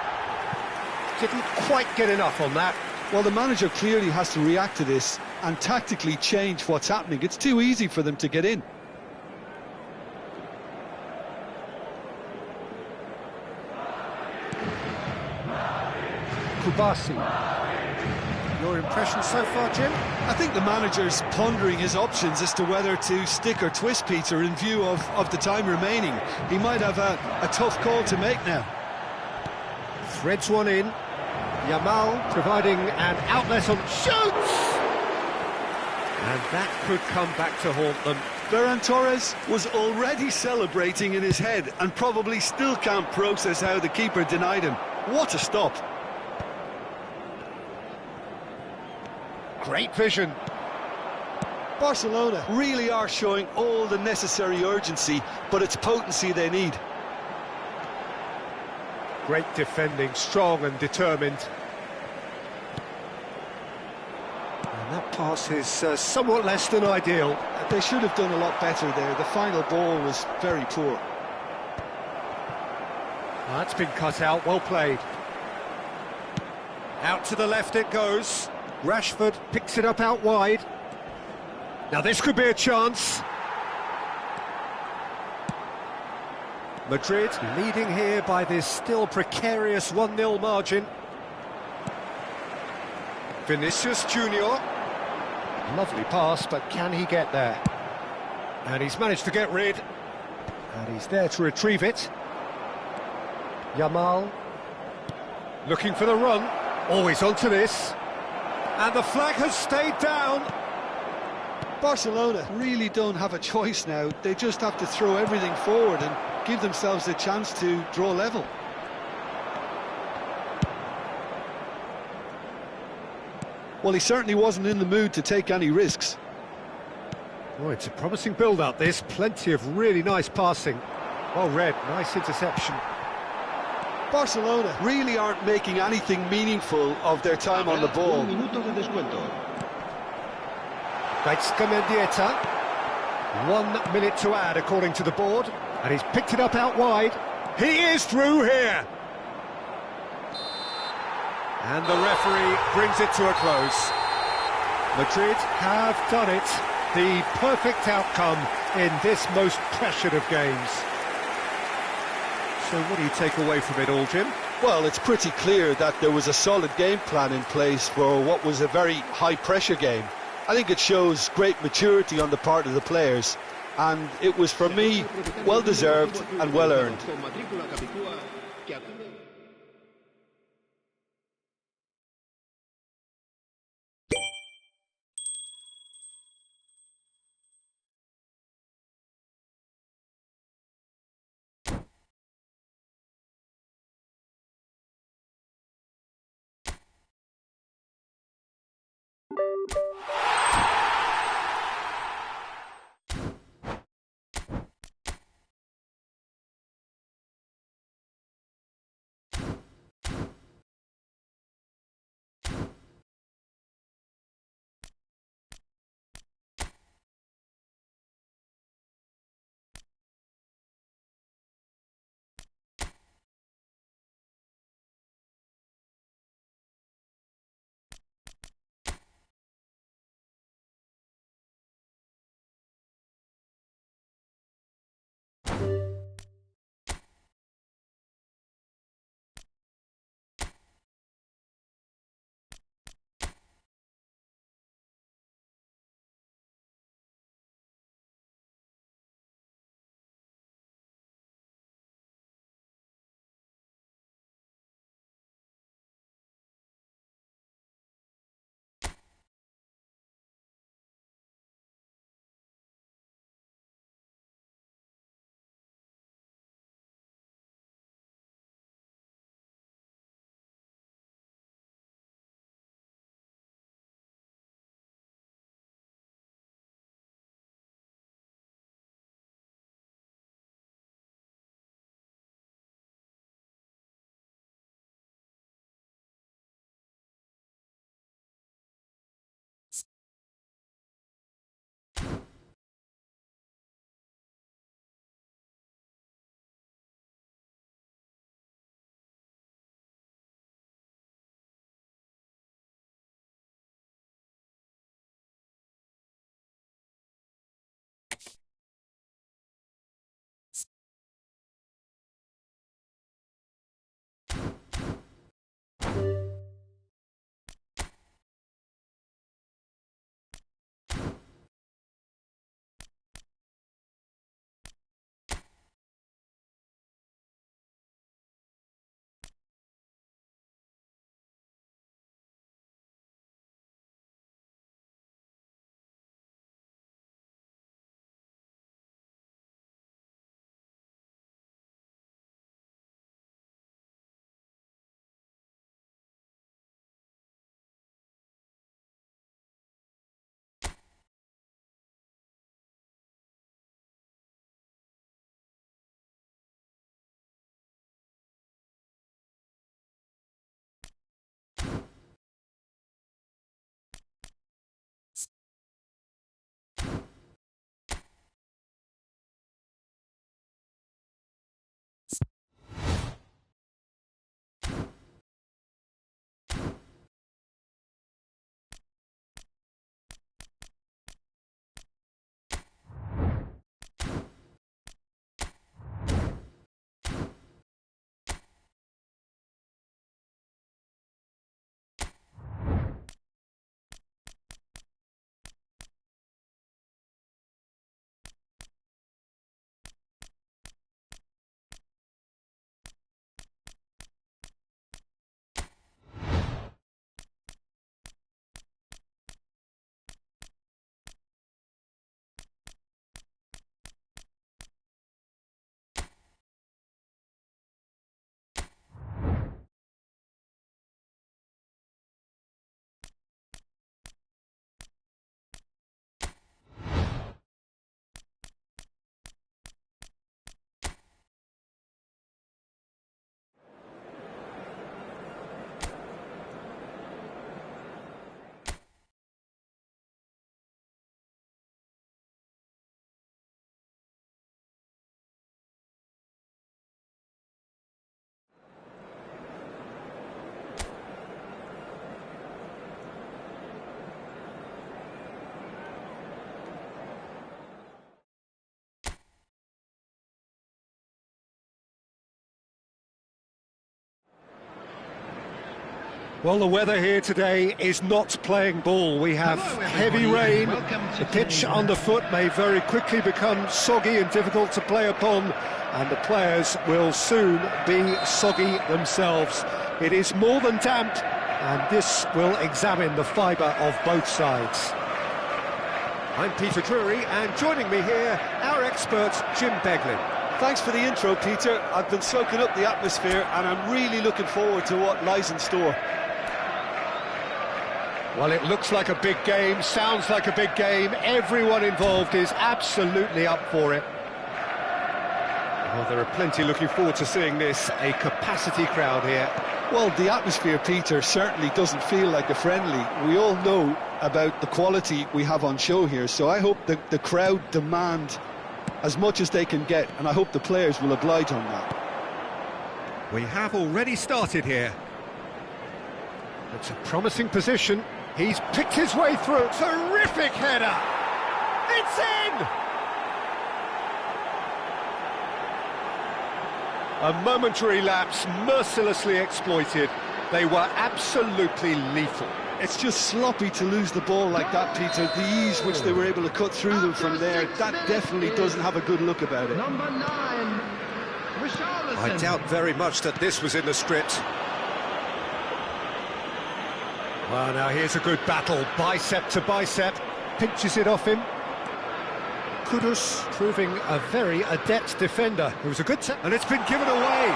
Didn't quite get enough on that. Well, the manager clearly has to react to this and tactically change what's happening. It's too easy for them to get in. Kubasi. Your impression so far, Jim? I think the manager's pondering his options as to whether to stick or twist Peter in view of the time remaining. He might have a tough call to make now. Threads one in. Yamal providing an outlet on shoots! And that could come back to haunt them. Ferran Torres was already celebrating in his head and probably still can't process how the keeper denied him. What a stop. Great vision. Barcelona really are showing all the necessary urgency, but it's potency they need. Great defending, strong and determined. And And that pass is somewhat less than ideal. They should have done a lot better there. The final ball was very poor. That's been cut out, well played. Out to the left it goes. Rashford picks it up out wide. Now this could be a chance. Madrid leading here by this still precarious 1-0 margin. Vinicius Junior. Lovely pass, but can he get there? And he's managed to get rid. And he's there to retrieve it. Yamal. Looking for the run. Always onto this. And the flag has stayed down. Barcelona really don't have a choice now. They just have to throw everything forward and give themselves a chance to draw level. Well, he certainly wasn't in the mood to take any risks. Oh, it's a promising build-up, this. Plenty of really nice passing. Well read, nice interception. Barcelona really aren't making anything meaningful of their time on the ball. Un minuto de descuento. Gaizka Mendieta. 1 minute to add, according to the board. And he's picked it up out wide. He is through here. And the referee brings it to a close. Madrid have done it. The perfect outcome in this most pressured of games. So what do you take away from it all, Jim? Well, it's pretty clear that there was a solid game plan in place for what was a very high-pressure game. I think it shows great maturity on the part of the players, and it was, for me, well-deserved and well-earned. Well, the weather here today is not playing ball. We have heavy rain. The pitch underfoot may very quickly become soggy and difficult to play upon, and the players will soon be soggy themselves. It is more than damp, and this will examine the fibre of both sides. I'm Peter Drury, and joining me here, our expert, Jim Beglin. Thanks for the intro, Peter. I've been soaking up the atmosphere, and I'm really looking forward to what lies in store. Well, it looks like a big game, sounds like a big game. Everyone involved is absolutely up for it. Well, there are plenty looking forward to seeing this, a capacity crowd here. Well, the atmosphere, Peter, certainly doesn't feel like a friendly. We all know about the quality we have on show here, so I hope that the crowd demand as much as they can get, and I hope the players will oblige on that. We have already started here. It's a promising position. He's picked his way through. Terrific header! It's in! A momentary lapse, mercilessly exploited. They were absolutely lethal. It's just sloppy to lose the ball like that, Peter. The ease which they were able to cut through them from there, that definitely doesn't have a good look about it. Number 9, I doubt very much that this was in the script. Well, now here's a good battle, bicep to bicep, pinches it off him. Kudus proving a very adept defender. It was a good and it's been given away.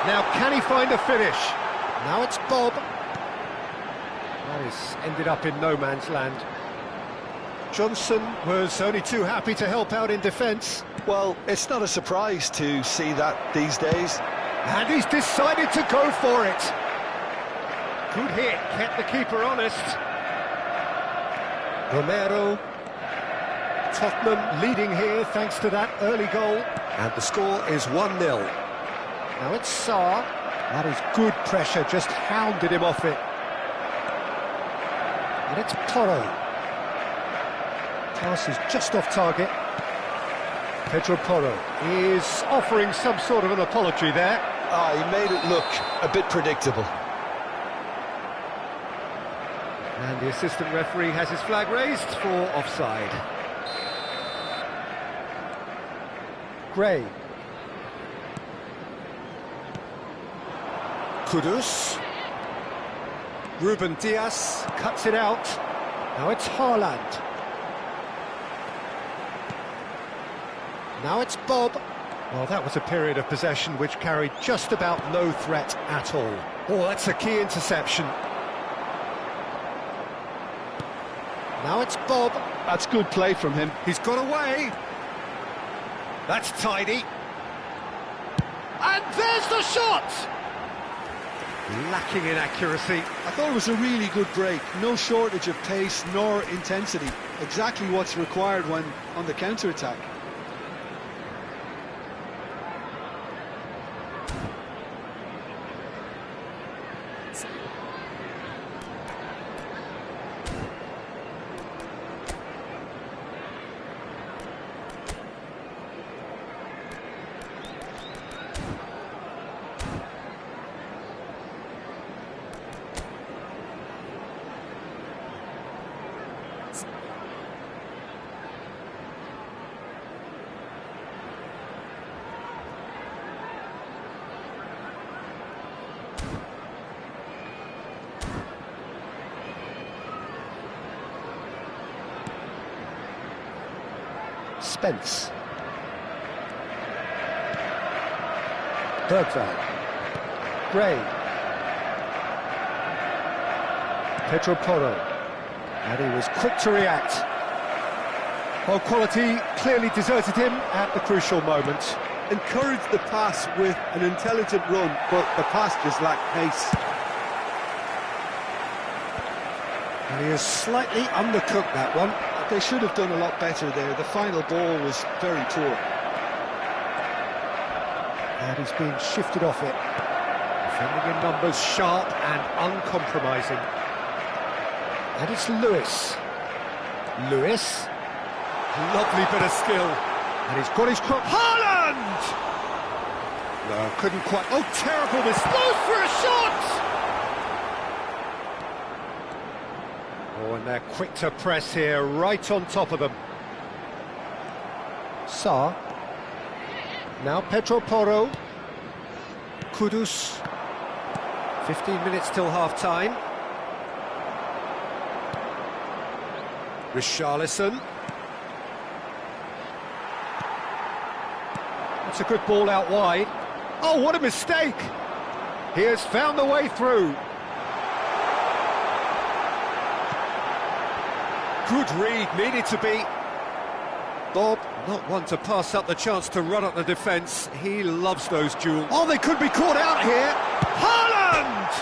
Now can he find a finish? Now it's Bob. That is ended up in no man's land. Johnson was only too happy to help out in defence. Well, it's not a surprise to see that these days. And he's decided to go for it. Good hit, kept the keeper honest. Romero. Tottenham leading here thanks to that early goal. And the score is 1-0. Now it's Sarr. That is good pressure, just hounded him off it. And it's Porro. Pass is just off target. Pedro Porro is offering some sort of an apology there. He made it look a bit predictable. And the assistant referee has his flag raised for offside. Gray. Kudus. Ruben Diaz cuts it out. Now it's Haaland. Now it's Bob. Well, that was a period of possession which carried just about no threat at all. Oh, that's a key interception. Now it's Bob. That's good play from him. He's got away. That's tidy. And there's the shot! Lacking in accuracy. I thought it was a really good break. No shortage of pace nor intensity. Exactly what's required when on the counter-attack. Spence. Bergvall. Gray. Pedro Porro. And he was quick to react. Well, quality clearly deserted him at the crucial moment. Encouraged the pass with an intelligent run, but the pass just lacked pace. And he has slightly undercooked that one. They should have done a lot better there. The final ball was very poor. And he's being shifted off it. Defending in numbers, sharp and uncompromising. And it's Lewis. Lewis. Lovely bit of skill. And he's got his cross. Haaland! No, couldn't quite. Oh, terrible miss. Goes for a shot! Oh, and they're quick to press here, right on top of them. Sarr. Now Pedro Porro. Kudus. 15 minutes till half-time. Richarlison. That's a good ball out wide. Oh, what a mistake! He has found the way through. Good read, needed to be. Bob, not one to pass up the chance to run up the defence. He loves those duels. Oh, they could be caught out here. Haaland!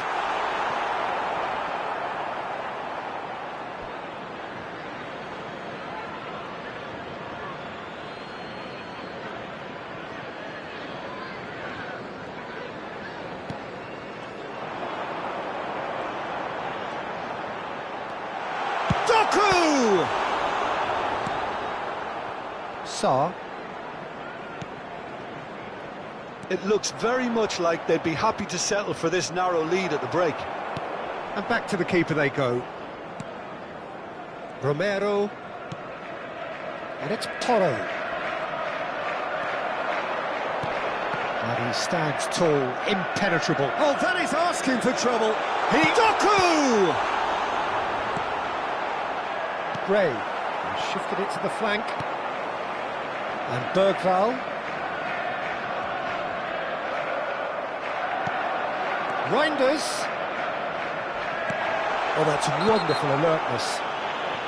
Doku! Sarr. It looks very much like they'd be happy to settle for this narrow lead at the break. And back to the keeper they go. Romero. And it's Porro. And he stands tall, impenetrable. Oh, that is asking for trouble. Doku! Gray. He shifted it to the flank. And Bergvall. Reinders. Oh, that's wonderful alertness.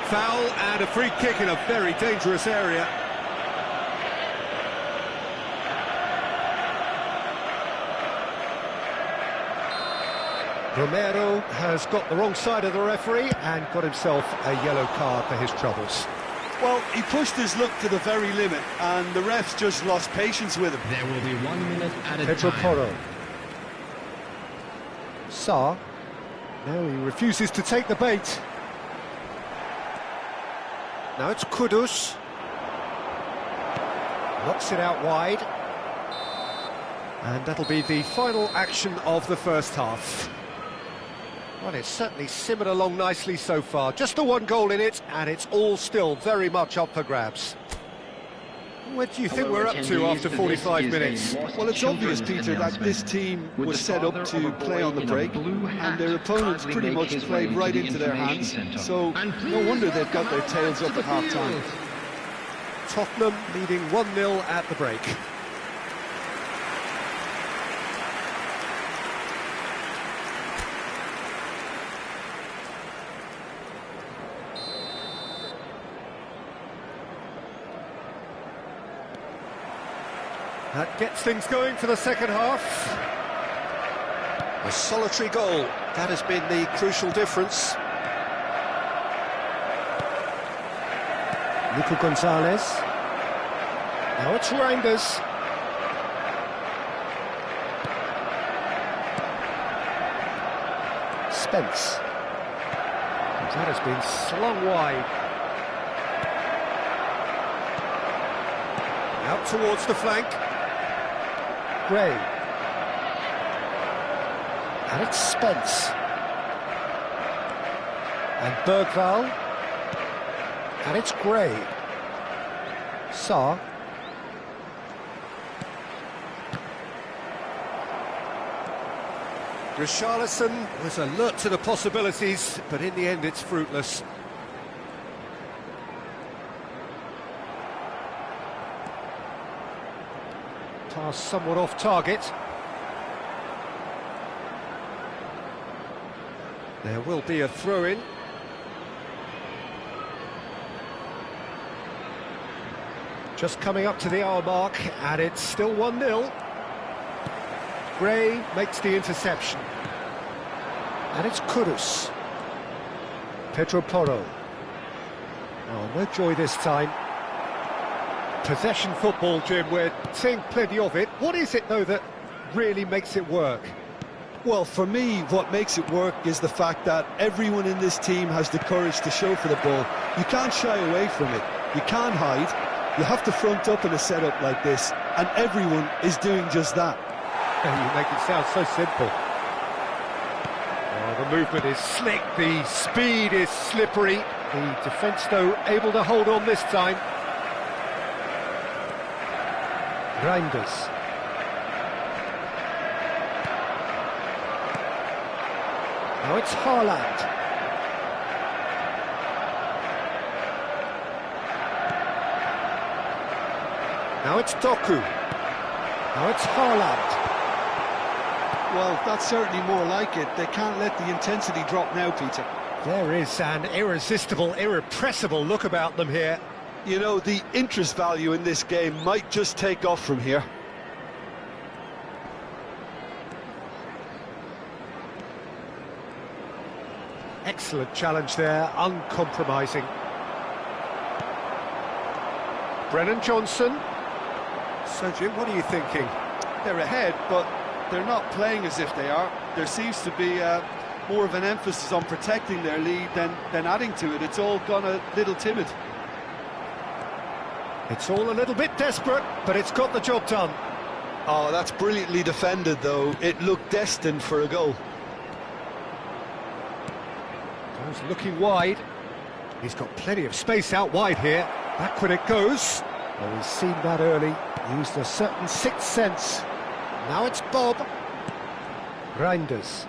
Foul and a free kick in a very dangerous area. Romero has got the wrong side of the referee and got himself a yellow card for his troubles. Well, he pushed his luck to the very limit, and the refs just lost patience with him. There will be 1 minute added Pedro time. Porro. Sarr. No, he refuses to take the bait. Now it's Kudus. Knocks it out wide. And that'll be the final action of the first half. Well, it's certainly simmered along nicely so far. Just the one goal in it, and it's all still very much up for grabs. What do you think we're up to after 45 minutes? Well, it's obvious, Peter, that this team was set up to play on the break, and their opponents pretty much played right into their hands, so no wonder they've got their tails up at half-time. Tottenham leading 1-0 at the break. That gets things going for the second half. A solitary goal, that has been the crucial difference. Nico Gonzalez. Now it's Reinders. Spence. And that has been slung wide. Out towards the flank. Gray. And it's Spence. And Bergvall. And it's Gray. Sarr. Richarlison was alert to the possibilities, but in the end it's fruitless. Pass somewhat off target. There will be a throw-in. Just coming up to the hour mark, and it's still 1-0. Gray makes the interception. And it's Kudus. Pedro Porro. Oh, no joy this time. Possession football, Jim, we're seeing plenty of it. What is it, though, that really makes it work? Well, for me, what makes it work is the fact that everyone in this team has the courage to show for the ball. You can't shy away from it. You can't hide. You have to front up in a setup like this, and everyone is doing just that. You make it sound so simple. Oh, the The movement is slick, the speed is slippery. The defence, though, able to hold on this time. Reinders. Now it's Haaland. Now it's Doku. Now it's Haaland. Well, that's certainly more like it. They can't let the intensity drop now, Peter. There is an irresistible, irrepressible look about them here. You know, the interest value in this game might just take off from here. Excellent challenge there, uncompromising. Brennan Johnson. So, Jim, what are you thinking? They're ahead, but they're not playing as if they are. There seems to be more of an emphasis on protecting their lead than adding to it. It's all gone a little timid. It's all a little bit desperate, but it's got the job done. Oh, that's brilliantly defended, though. It looked destined for a goal. He's looking wide. He's got plenty of space out wide here. Back when it goes. Well, he's seen that early. Used a certain sixth sense. Now it's Bob. Reinders.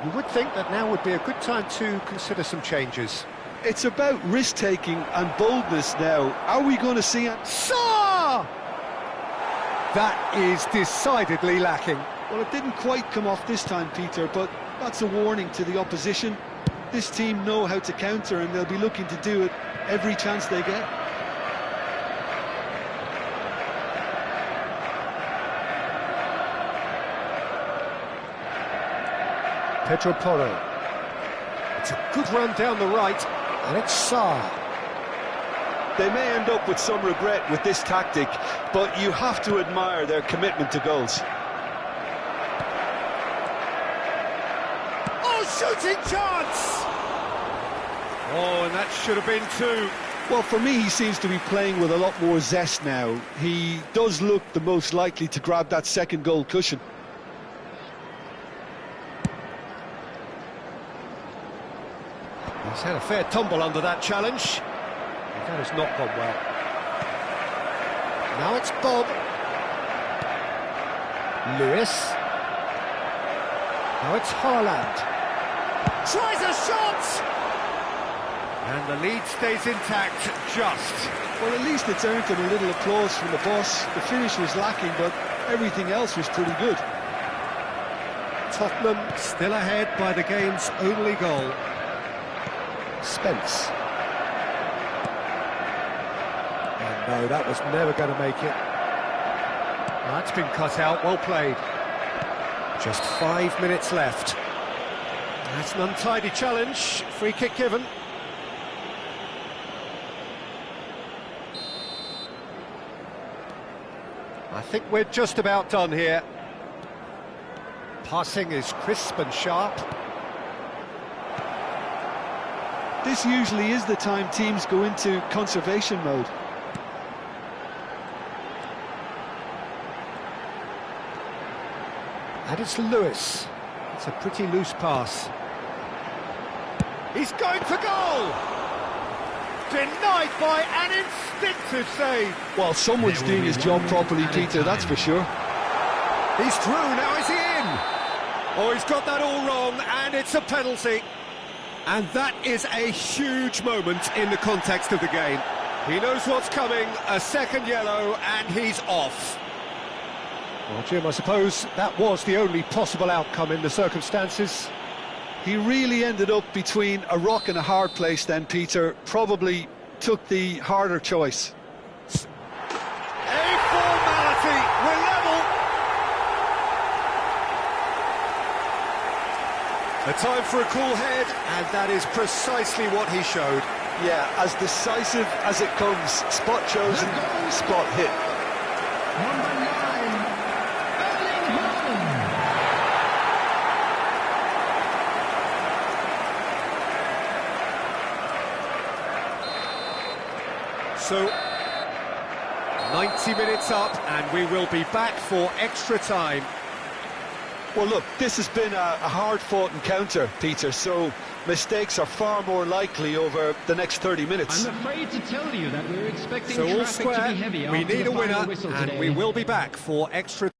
You would think that now would be a good time to consider some changes. It's about risk-taking and boldness now. Are we going to see it? Saw! That is decidedly lacking. Well, it didn't quite come off this time, Peter, but that's a warning to the opposition. This team know how to counter, and they'll be looking to do it every chance they get. Pedro Porro. It's a good run down the right, and it's Sarr. They may end up with some regret with this tactic, but you have to admire their commitment to goals. Oh, shooting chance! Oh, and that should have been two. Well, for me, he seems to be playing with a lot more zest now. He does look the most likely to grab that second goal cushion. He's had a fair tumble under that challenge. That has not gone well. Now it's Bob. Lewis. Now it's Haaland. Tries a shot! And the lead stays intact, just. Well, at least it's earned him a little applause from the boss. The finish was lacking, but everything else was pretty good. Tottenham still ahead by the game's only goal. Spence. Oh, no, that was never going to make it. That's been cut out, well played. Just 5 minutes left. That's an untidy challenge, free kick given. I think we're just about done here. Passing is crisp and sharp. This usually is the time teams go into conservation mode. And it's Lewis. It's a pretty loose pass. He's going for goal! Denied by an instinctive save. Well, someone's doing his job properly, Peter, that's for sure. He's through, now is he in? Oh, he's got that all wrong, and it's a penalty. And that is a huge moment in the context of the game. He knows what's coming, a second yellow, and he's off. Well, Jim, I suppose that was the only possible outcome in the circumstances. He really ended up between a rock and a hard place then, Peter. Probably took the harder choice. A formality, we're level. A time for a cool head, and that is precisely what he showed. Yeah, as decisive as it comes. Spot chosen, spot hit. Number 9, So, 90 minutes up, and we will be back for extra time. Well, look, this has been a hard-fought encounter, Peter, so mistakes are far more likely over the next 30 minutes. I'm afraid to tell you that we're expecting So all traffic to square, be heavy we after need the a final winner, whistle and today. we will be back for extra